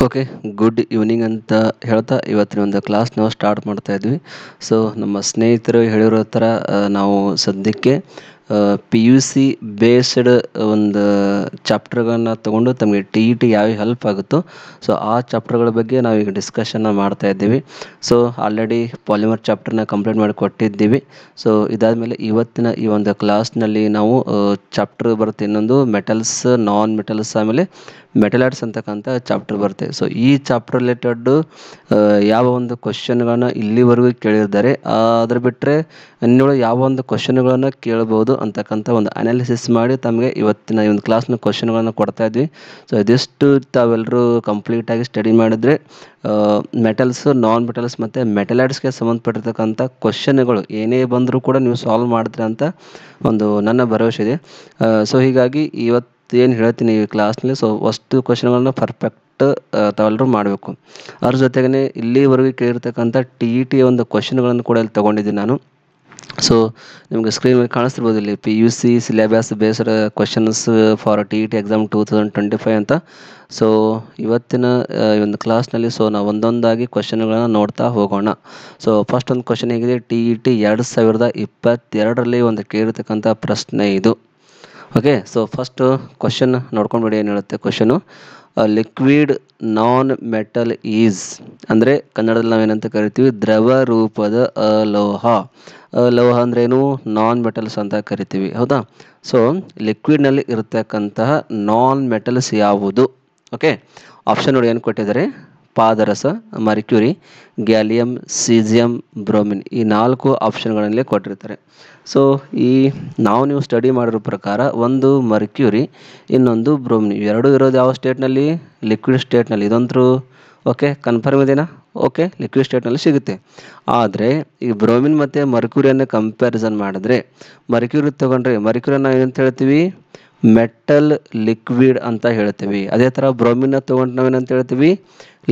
Okay, good evening ಅಂತ ಹೇಳ್ತಾ ಇವತ್ತಿನ ಒಂದು ಕ್ಲಾಸ್ ನಾವು ಸ್ಟಾರ್ಟ್ ಮಾಡ್ತಾ ಇದ್ವಿ. ಸೊ ನಮ್ಮ ಸ್ನೇಹಿತರು ಹೇಳಿರೋ ಥರ ನಾವು ಸದ್ಯಕ್ಕೆ ಪಿ ಯು ಸಿ ಬೇಸ್ಡ್ ಒಂದು ಚಾಪ್ಟರ್ಗಳನ್ನ ತೊಗೊಂಡು ತಮಗೆ ಟಿ ಇ ಟಿ ಯಾವ ಹೆಲ್ಪ್ ಆಗುತ್ತೋ ಸೊ ಆ ಚಾಪ್ಟರ್ಗಳ ಬಗ್ಗೆ ನಾವೀಗ ಡಿಸ್ಕಷನ್ನ ಮಾಡ್ತಾ ಇದ್ದೀವಿ. ಸೊ ಆಲ್ರೆಡಿ ಪಾಲಿಮರ್ ಚಾಪ್ಟರ್ನ ಕಂಪ್ಲೀಟ್ ಮಾಡಿ ಕೊಟ್ಟಿದ್ದೀವಿ. ಸೊ ಇದಾದಮೇಲೆ ಇವತ್ತಿನ ಈ ಒಂದು ಕ್ಲಾಸ್ನಲ್ಲಿ ನಾವು ಚಾಪ್ಟರ್ ಬರುತ್ತೆ, ಇನ್ನೊಂದು ಮೆಟಲ್ಸ್, ನಾನ್ ಮೆಟಲ್ಸ್, ಆಮೇಲೆ ಮೆಟಲಾಯ್ಡ್ಸ್ ಅಂತಕ್ಕಂಥ ಚಾಪ್ಟರ್ ಬರುತ್ತೆ. ಸೊ ಈ ಚಾಪ್ಟರ್ ರಿಲೇಟೆಡ್ ಯಾವ ಒಂದು ಕ್ವಶನ್ಗಳನ್ನ ಇಲ್ಲಿವರೆಗೂ ಕೇಳಿದ್ದಾರೆ, ಅದ್ರ ಬಿಟ್ಟರೆ ಇನ್ನೊಳಗೆ ಯಾವ ಒಂದು ಕ್ವಶನ್ಗಳನ್ನು ಕೇಳಬಹುದು ಅಂತಕ್ಕಂಥ ಒಂದು ಅನಾಲಿಸಿಸ್ ಮಾಡಿ ತಮಗೆ ಇವತ್ತಿನ ಈ ಒಂದು ಕ್ಲಾಸ್ನ ಕ್ವಶನ್ಗಳನ್ನು ಕೊಡ್ತಾ ಇದ್ವಿ. ಸೊ ಇದಿಷ್ಟು ತಾವೆಲ್ಲರೂ ಕಂಪ್ಲೀಟಾಗಿ ಸ್ಟಡಿ ಮಾಡಿದರೆ ಮೆಟಲ್ಸು, ನಾನ್ ಮೆಟಲ್ಸ್ ಮತ್ತು ಮೆಟಲಾಯ್ಡ್ಸ್ಗೆ ಸಂಬಂಧಪಟ್ಟಿರ್ತಕ್ಕಂಥ ಕ್ವಶನ್ಗಳು ಏನೇ ಬಂದರೂ ಕೂಡ ನೀವು ಸಾಲ್ವ್ ಮಾಡ್ತೀರಾ ಅಂತ ಒಂದು ನನ್ನ ಭರವಸೆ ಇದೆ. ಸೊ ಹೀಗಾಗಿ ಇವತ್ತು ಏನು ಹೇಳ್ತೀನಿ ಈ ಕ್ಲಾಸ್ನಲ್ಲಿ, ಸೊ ಅಷ್ಟು ಕ್ವಶನ್ಗಳನ್ನ ಪರ್ಫೆಕ್ಟ್ ತಾವೆಲ್ಲರೂ ಮಾಡಬೇಕು. ಅದ್ರ ಜೊತೆಗೇ ಇಲ್ಲಿವರೆಗೂ ಕೇಳಿರ್ತಕ್ಕಂಥ ಟಿ ಇ ಟಿ ಒಂದು ಕ್ವಶನ್ಗಳನ್ನು ಕೂಡ ಇಲ್ಲಿ ತೊಗೊಂಡಿದ್ದೀನಿ ನಾನು. ಸೊ ನಿಮಗೆ ಸ್ಕ್ರೀನ್ ಮೇಲೆ ಕಾಣಿಸ್ತಿರ್ಬೋದು ಇಲ್ಲಿ P U C syllabus based questions for T E T exam 2025 ಅಂತ. ಸೊ ಇವತ್ತಿನ ಈ ಒಂದು ಕ್ಲಾಸ್ನಲ್ಲಿ ಸೊ ನಾವು ಒಂದೊಂದಾಗಿ ಕ್ವಶನ್ಗಳನ್ನ ನೋಡ್ತಾ ಹೋಗೋಣ. ಸೊ ಫಸ್ಟ್ ಒಂದು ಕ್ವಶನ್ ಹೇಗಿದೆ, ಟಿ ಇ ಟಿ 2022ರಲ್ಲಿ ಒಂದು ಕೇಳಿರ್ತಕ್ಕಂಥ ಪ್ರಶ್ನೆ ಇದು. ಓಕೆ, ಸೊ ಫಸ್ಟ್ ಕ್ವಶನ್ ನೋಡ್ಕೊಂಡ್ಬಿಡಿ. ಏನು ಹೇಳುತ್ತೆ question, liquid non metal is ಅಂದರೆ ಕನ್ನಡದಲ್ಲಿ ನಾವೇನಂತ ಕರಿತೀವಿ, ದ್ರವ ರೂಪದ ಅಲೋಹ. ಅಲೋಹ ಅಂದ್ರೇನು, ನಾನ್ ಮೆಟಲ್ಸ್ ಅಂತ ಕರಿತೀವಿ, ಹೌದಾ. ಸೊ ಲಿಕ್ವಿಡ್ನಲ್ಲಿ ಇರತಕ್ಕಂತಹ ನಾನ್ ಮೆಟಲ್ಸ್ ಯಾವುದು? ಓಕೆ, ಆಪ್ಷನ್ ನೋಡಿ ಏನು ಕೊಟ್ಟಿದ್ದಾರೆ, ಪಾದರಸ, ಮರ್ಕ್ಯೂರಿ, ಗ್ಯಾಲಿಯಂ, ಸೀಸಿಯಂ, ಬ್ರೋಮಿನ್, ಈ 4 ಆಪ್ಷನ್ಗಳಲ್ಲಿ ಕೊಟ್ಟಿರ್ತಾರೆ. ಸೊ ಈ ನೀವು ಸ್ಟಡಿ ಮಾಡಿರೋ ಪ್ರಕಾರ ಒಂದು ಮರ್ಕ್ಯೂರಿ, ಇನ್ನೊಂದು ಬ್ರೋಮಿನ್, ಇವೆರಡೂ ಇರೋದು ಯಾವ ಸ್ಟೇಟ್ನಲ್ಲಿ? ಲಿಕ್ವಿಡ್ ಸ್ಟೇಟ್ನಲ್ಲಿ. ಇದಂತರೂ ಓಕೆ ಕನ್ಫರ್ಮ್ ಇದೆನಾ? ಓಕೆ, ಲಿಕ್ವಿಡ್ ಸ್ಟೇಟ್ನಲ್ಲಿ ಸಿಗುತ್ತೆ. ಆದರೆ ಈ ಬ್ರೋಮಿನ್ ಮತ್ತು ಮರ್ಕ್ಯೂರಿಯನ್ನು ಕಂಪ್ಯಾರಿಸನ್ ಮಾಡಿದ್ರೆ, ಮರ್ಕ್ಯೂರಿ ತೊಗೊಂಡ್ರೆ ಮರ್ಕ್ಯೂರಿಯನ್ನು ಏನಂತ ಹೇಳ್ತೀವಿ, ಮೆಟಲ್ ಲಿಕ್ವಿಡ್ ಅಂತ ಹೇಳ್ತೀವಿ. ಅದೇ ಥರ ಬ್ರೋಮಿನ್ನ ತೊಗೊಂಡು ನಾವೇನಂತ ಹೇಳ್ತೀವಿ,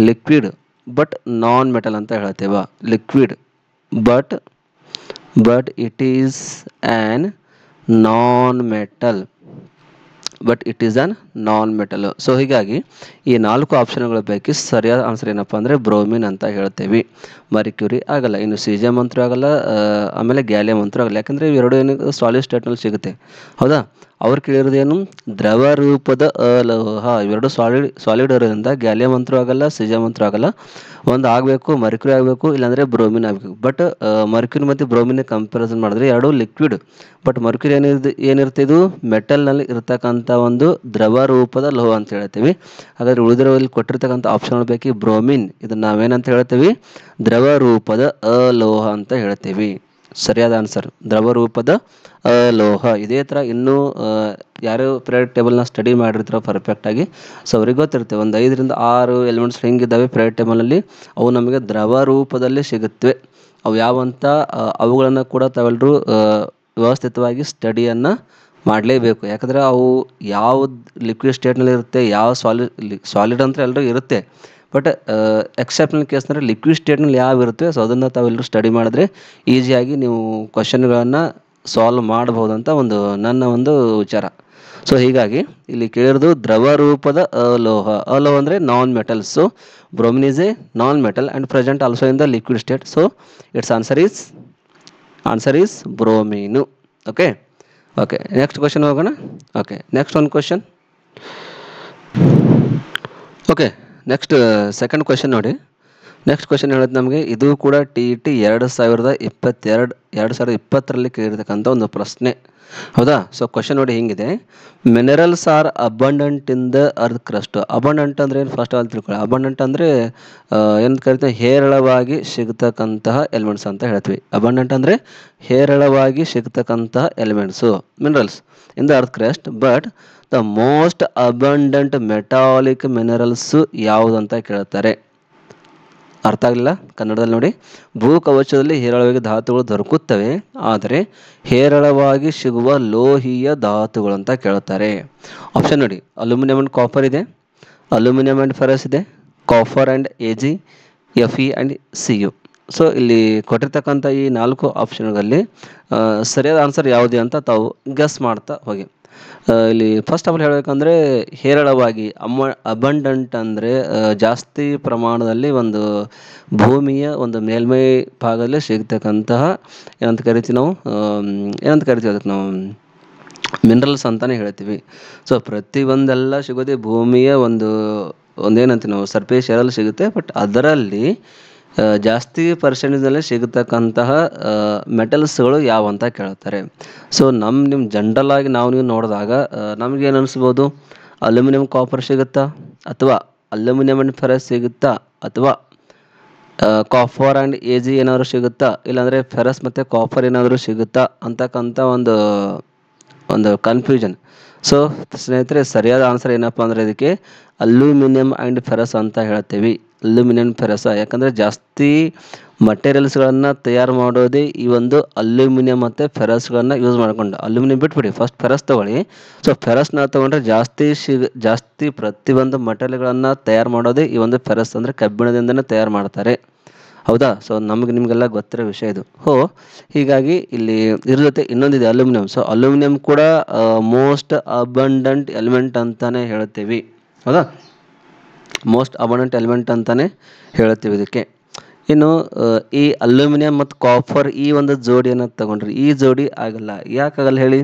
ಲಿಕ್ವಿಡ್ ಬಟ್ ನಾನ್ ಮೆಟಲ್ ಅಂತ ಹೇಳ್ತೇವೆ. Liquid but it is an non metal, so ಹೀಗಾಗಿ ಈ 4 ಆಪ್ಷನ್ಗಳ ಪೈಕಿ ಸರಿಯಾದ ಆನ್ಸರ್ ಏನಪ್ಪ ಅಂದರೆ ಬ್ರೋಮಿನ್ ಅಂತ ಹೇಳ್ತೇವೆ. ಮರ್ಕ್ಯೂರಿ ಆಗಲ್ಲ, ಇನ್ನು ಸೀಸಿಯಂ ಅಂತೂ ಆಗಲ್ಲ, ಆಮೇಲೆ ಗ್ಯಾಲಿಯಂ ಅಂತೂ ಆಗಲ್ಲ. ಯಾಕಂದರೆ ಇವೆರಡು ಏನು ಸಾಲಿಡ್ ಸ್ಟೇಟ್ನಲ್ಲಿ ಸಿಗುತ್ತೆ, ಹೌದಾ. ಅವ್ರು ಕೇಳಿರೋದೇನು, ದ್ರವ ರೂಪದ ಅಲೋಹ. ಇವೆರಡು ಸಾಲಿಡ್ ಇರೋದ್ರಿಂದ ಗ್ಯಾಲಿಯಂ ಅಂತೂ ಆಗಲ್ಲ, ಸೀಸಿಯಂ ಅಂತೂ ಆಗಲ್ಲ. ಒಂದು ಆಗಬೇಕು, ಮರ್ಕ್ಯೂರಿ ಆಗಬೇಕು, ಇಲ್ಲಾಂದರೆ ಬ್ರೋಮಿನ್ ಆಗಬೇಕು. ಬಟ್ ಮರ್ಕ್ಯೂರಿ ಮತ್ತು ಬ್ರೋಮಿನ್ ಕಂಪ್ಯಾರಿಸನ್ ಮಾಡಿದ್ರೆ ಎರಡು ಲಿಕ್ವಿಡ್, ಬಟ್ ಮರ್ಕ್ಯೂರಿ ಏನಿರುತ್ತೆ, ಇದು ಮೆಟಲ್ನಲ್ಲಿ ಇರ್ತಕ್ಕಂಥ ಒಂದು ದ್ರವ ರೂಪದ ಲೋಹ ಅಂತ ಹೇಳ್ತೀವಿ. ಹಾಗಾದರೆ ಉಳಿದಿರೋಲ್ಲಿ ಕೊಟ್ಟಿರ್ತಕ್ಕಂಥ ಆಪ್ಷನ್ಗಳ ಪೈಕಿ ಬ್ರೋಮಿನ್, ಇದನ್ನು ನಾವೇನಂತ ಹೇಳ್ತೀವಿ, ದ್ರವ ರೂಪದ ಅಲೋಹ ಅಂತ ಹೇಳ್ತೀವಿ. ಸರಿಯಾದ ಆನ್ಸರ್ ದ್ರವ ರೂಪದ ಅಲೋಹ. ಇದೇ ಥರ ಇನ್ನೂ ಯಾರು ಪೀರಿಯಡ್ ಟೇಬಲ್ನ ಸ್ಟಡಿ ಮಾಡಿರ್ತಾರೋ ಪರ್ಫೆಕ್ಟಾಗಿ, ಸೊ ಅವ್ರಿಗೆ ಗೊತ್ತಿರುತ್ತೆ ಒಂದು 5 ರಿಂದ 6 ಎಲಿಮೆಂಟ್ಸ್ ಹೆಂಗಿದ್ದಾವೆ ಪೀರಿಯಡ್ ಟೇಬಲ್ನಲ್ಲಿ, ಅವು ನಮಗೆ ದ್ರವ ರೂಪದಲ್ಲಿ ಸಿಗುತ್ತವೆ. ಅವು ಯಾವಂತ ಅವುಗಳನ್ನು ಕೂಡ ತಾವೆಲ್ಲರೂ ವ್ಯವಸ್ಥಿತವಾಗಿ ಸ್ಟಡಿಯನ್ನು ಮಾಡಲೇಬೇಕು. ಯಾಕಂದರೆ ಅವು ಯಾವ ಲಿಕ್ವಿಡ್ ಸ್ಟೇಟ್ನಲ್ಲಿ ಇರುತ್ತೆ, ಯಾವ ಸಾಲಿಡ್ ಅಂತ ಎಲ್ಲರೂ ಇರುತ್ತೆ, ಬಟ್ ಎಕ್ಸೆಪ್ಷನಲ್ ಕೇಸ್ನಲ್ಲಿ ಲಿಕ್ವಿಡ್ ಸ್ಟೇಟ್ನಲ್ಲಿ ಯಾವ ಇರುತ್ತೆ, ಸೊ ಅದನ್ನು ತಾವೆಲ್ಲರೂ ಸ್ಟಡಿ ಮಾಡಿದ್ರೆ ಈಸಿಯಾಗಿ ನೀವು ಕ್ವಶನ್ಗಳನ್ನು ಸಾಲ್ವ್ ಮಾಡಬಹುದು ಅಂತ ನನ್ನ ಒಂದು ವಿಚಾರ. ಸೊ ಹೀಗಾಗಿ ಇಲ್ಲಿ ಕೇಳಿರೋದು ದ್ರವ ರೂಪದ ಅಲೋಹ. ಅಲೋಹ ಅಂದರೆ non metal. So bromine is a non metal and present also in the liquid state. So its answer is bromine. Okay, next question ಹೋಗೋಣ. ಓಕೆ, ನೆಕ್ಸ್ಟ್ ಒಂದು question. Okay, next second question ನೋಡಿ. ನೆಕ್ಸ್ಟ್ ಕ್ವಶನ್ ಹೇಳೋದು ನಮಗೆ, ಇದು ಕೂಡ T E T 2020ರಲ್ಲಿ ಕೇಳಿರ್ತಕ್ಕಂಥ ಒಂದು ಪ್ರಶ್ನೆ, ಹೌದಾ. ಸೊ ಕ್ವಶನ್ ನೋಡಿ ಹಿಂಗಿದೆ, minerals are abundant in the earth crust. Abundant ಅಂದರೆ ಏನು ಫಸ್ಟ್ ಆಲ್ ತಿಳ್ಕೊಳ್ಳಿ. ಅಬಂಡೆಂಟ್ ಅಂದರೆ ಏನು ಕರಿತೀವಿ, ಹೇರಳವಾಗಿ ಸಿಗ್ತಕ್ಕಂತಹ ಎಲಿಮೆಂಟ್ಸ್ ಅಂತ ಹೇಳ್ತೀವಿ. ಅಬಂಡೆಂಟ್ ಅಂದರೆ ಹೇರಳವಾಗಿ ಸಿಗ್ತಕ್ಕಂತಹ elements, minerals in the earth crust. But the most abundant metallic minerals ಯಾವುದು ಅಂತ ಕೇಳ್ತಾರೆ. ಅರ್ಥ ಆಗಲಿಲ್ಲ ಕನ್ನಡದಲ್ಲಿ ನೋಡಿ, ಭೂಕವಚದಲ್ಲಿ ಹೇರಳವಾಗಿ ಧಾತುಗಳು ದೊರಕುತ್ತವೆ, ಆದರೆ ಹೇರಳವಾಗಿ ಸಿಗುವ ಲೋಹೀಯ ಧಾತುಗಳು ಅಂತ ಕೇಳ್ತಾರೆ. ಆಪ್ಷನ್ ನೋಡಿ, ಅಲ್ಯೂಮಿನಿಯಂ ಆ್ಯಂಡ್ ಕಾಪರ್ ಇದೆ, ಅಲ್ಯೂಮಿನಿಯಂ ಆ್ಯಂಡ್ ಫೆರಸ್ ಇದೆ, copper and AG, F E and C U. So ಇಲ್ಲಿ ಕೊಟ್ಟಿರ್ತಕ್ಕಂಥ ಈ 4 ಆಪ್ಷನ್ಗಳಲ್ಲಿ ಸರಿಯಾದ ಆನ್ಸರ್ ಯಾವುದೇ ಅಂತ ತಾವು ಗೆಸ್ ಮಾಡ್ತಾ ಹೋಗಿ. ಇಲ್ಲಿ ಫಸ್ಟ್ ಆಫ್ ಆಲ್ ಹೇಳಬೇಕಂದ್ರೆ ಹೇರಳವಾಗಿ ಅಬಂಡಂಟ್ ಅಂದರೆ ಜಾಸ್ತಿ ಪ್ರಮಾಣದಲ್ಲಿ ಒಂದು ಭೂಮಿಯ ಒಂದು ಮೇಲ್ಮೈ ಭಾಗದಲ್ಲಿ ಸಿಗ್ತಕ್ಕಂತಹ ಏನಂತ ಕರಿತೀವಿ ನಾವು ಏನಂತ ಕರಿತೀವಿ ಅದಕ್ಕೆ ನಾವು ಮಿನರಲ್ಸ್ ಅಂತಲೇ ಹೇಳ್ತೀವಿ. ಸೊ ಪ್ರತಿಯೊಂದೆಲ್ಲ ಸಿಗೋದೇ ಭೂಮಿಯ ಒಂದೇನಂತೀವಿ ನಾವು ಸರ್ಫೇಸ್ ಏರಲ್ಲಿ ಸಿಗುತ್ತೆ. ಬಟ್ ಅದರಲ್ಲಿ ಜಾಸ್ತಿ ಪರ್ಸೆಂಟೇಜ್ನಲ್ಲಿ ಸಿಗತಕ್ಕಂತಹ ಮೆಟಲ್ಸ್ಗಳು ಯಾವ ಅಂತ ಕೇಳ್ತಾರೆ. ಸೊ ನಿಮ್ಮ ಜನರಲ್ ಆಗಿ ನೀವು ನೋಡಿದಾಗ ನಮಗೇನು ಅನಿಸ್ಬೋದು, ಅಲ್ಯೂಮಿನಿಯಂ ಕಾಪರ್ ಸಿಗುತ್ತಾ, ಅಥವಾ ಅಲ್ಯೂಮಿನಿಯಂ ಆ್ಯಂಡ್ ಫೆರಸ್ ಸಿಗುತ್ತಾ, ಅಥವಾ ಕಾಪರ್ ಆ್ಯಂಡ್ AG ಏನಾದರೂ ಸಿಗುತ್ತಾ, ಇಲ್ಲಾಂದರೆ ಫೆರಸ್ ಮತ್ತು ಕಾಪರ್ ಏನಾದರೂ ಸಿಗುತ್ತಾ ಅಂತಕ್ಕಂಥ ಒಂದು ಕನ್ಫ್ಯೂಷನ್. ಸೊ ಸ್ನೇಹಿತರೆ, ಸರಿಯಾದ ಆನ್ಸರ್ ಏನಪ್ಪ ಅಂದರೆ ಇದಕ್ಕೆ ಅಲ್ಯೂಮಿನಿಯಂ ಆ್ಯಂಡ್ ಫೆರಸ್ ಅಂತ ಹೇಳ್ತೀವಿ. ಅಲ್ಯೂಮಿನಿಯಂ ಫೆರಸ್ ಯಾಕಂದರೆ ಜಾಸ್ತಿ ಮಟೀರಿಯಲ್ಸ್ಗಳನ್ನು ತಯಾರು ಮಾಡೋದೇ ಈ ಒಂದು ಅಲ್ಯೂಮಿನಿಯಂ ಮತ್ತು ಫೆರಸ್ಗಳನ್ನು ಯೂಸ್ ಮಾಡ್ಕೊಂಡು. ಅಲ್ಯೂಮಿನಿಯಂ ಬಿಟ್ಬಿಡಿ, ಫಸ್ಟ್ ಫೆರಸ್ ತೊಗೊಳ್ಳಿ. ಸೊ ಫೆರಸ್ನ ತೊಗೊಂಡ್ರೆ ಜಾಸ್ತಿ ಪ್ರತಿಯೊಂದು ಮಟೀರಿಯಲ್ಗಳನ್ನು ತಯಾರು ಮಾಡೋದೇ ಈ ಒಂದು ಫೆರಸ್, ಅಂದರೆ ಕಬ್ಬಿಣದಿಂದನೇ ತಯಾರು ಮಾಡ್ತಾರೆ. ಹೌದಾ? ಸೊ ನಿಮಗೆಲ್ಲ ಗೊತ್ತಿರೋ ವಿಷಯ ಇದು. ಹೀಗಾಗಿ ಇಲ್ಲಿ ಇದ್ರ ಜೊತೆ ಇನ್ನೊಂದಿದೆ ಅಲ್ಯೂಮಿನಿಯಂ. ಸೊ ಅಲ್ಯೂಮಿನಿಯಂ ಕೂಡ ಮೋಸ್ಟ್ ಅಬಂಡೆಂಟ್ ಎಲಿಮೆಂಟ್ ಅಂತಲೇ ಹೇಳ್ತೀವಿ. ಹೌದಾ? ಮೋಸ್ಟ್ ಅಬಂಡೆಂಟ್ ಎಲಿಮೆಂಟ್ ಅಂತಲೇ ಹೇಳ್ತೀವಿ ಇದಕ್ಕೆ. ಇನ್ನು ಈ ಅಲ್ಯೂಮಿನಿಯಂ ಮತ್ತು ಕಾಪರ್ ಈ ಒಂದು ಜೋಡಿಯನ್ನು ತಗೊಂಡ್ರಿ, ಈ ಜೋಡಿ ಆಗಲ್ಲ. ಯಾಕಾಗಲ್ಲ ಹೇಳಿ?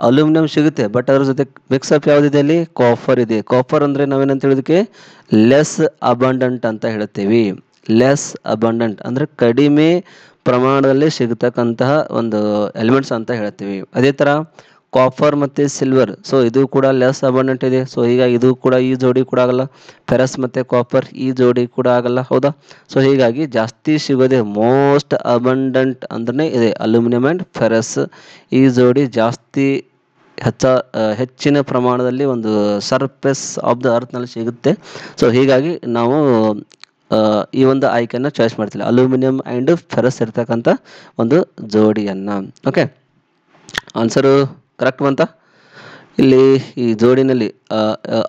ಅಲ್ಯೂಮಿನಿಯಂ ಸಿಗುತ್ತೆ, ಬಟ್ ಅದ್ರ ಜೊತೆ ಮಿಕ್ಸಪ್ ಯಾವುದಿದೆ ಅಲ್ಲಿ? ಕಾಪರ್ ಇದೆ. ಕಾಪರ್ ಅಂದರೆ ನಾವೇನಂತ ಹೇಳೋದಕ್ಕೆ ಲೆಸ್ ಅಬಂಡೆಂಟ್ ಅಂತ ಹೇಳ್ತೀವಿ. ಲೆಸ್ ಅಬಂಡೆಂಟ್ ಅಂದರೆ ಕಡಿಮೆ ಪ್ರಮಾಣದಲ್ಲಿ ಸಿಗತಕ್ಕಂತಹ ಒಂದು ಎಲಿಮೆಂಟ್ಸ್ ಅಂತ ಹೇಳ್ತೀವಿ. ಅದೇ ಥರ ಕಾಪರ್ ಮತ್ತು ಸಿಲ್ವರ್, ಸೊ ಇದು ಕೂಡ ಲೆಸ್ ಅಬಂಡೆಂಟ್ ಇದೆ. ಸೊ ಹೀಗಾಗಿ ಇದು ಕೂಡ ಈ ಜೋಡಿ ಕೂಡ ಆಗಲ್ಲ. ಫೆರಸ್ ಮತ್ತು ಕಾಪರ್ ಈ ಜೋಡಿ ಕೂಡ ಆಗಲ್ಲ. ಹೌದಾ? ಸೊ ಹೀಗಾಗಿ ಜಾಸ್ತಿ ಸಿಗೋದೆ ಮೋಸ್ಟ್ ಅಬಂಡೆಂಟ್ ಅಂದ್ರೆ ಇದೆ ಅಲ್ಯೂಮಿನಿಯಂ ಆ್ಯಂಡ್ ಫೆರಸ್. ಈ ಜೋಡಿ ಜಾಸ್ತಿ ಹೆಚ್ಚಿನ ಪ್ರಮಾಣದಲ್ಲಿ ಒಂದು ಸರ್ಫೇಸ್ ಆಫ್ ದ ಅರ್ತ್ನಲ್ಲಿ ಸಿಗುತ್ತೆ. ಸೊ ಹೀಗಾಗಿ ನಾವು ಈ ಒಂದು ಆಯ್ಕೆಯನ್ನು ಚಾಯ್ಸ್ ಮಾಡ್ತೀವಿ, ಅಲ್ಯೂಮಿನಿಯಂ ಆ್ಯಂಡ್ ಫೆರಸ್ ಇರ್ತಕ್ಕಂಥ ಒಂದು ಜೋಡಿಯನ್ನು. ಓಕೆ, ಆನ್ಸರು ಕರೆಕ್ಟ್ ಬಂತ? ಇಲ್ಲಿ ಈ ಜೋಡಿನಲ್ಲಿ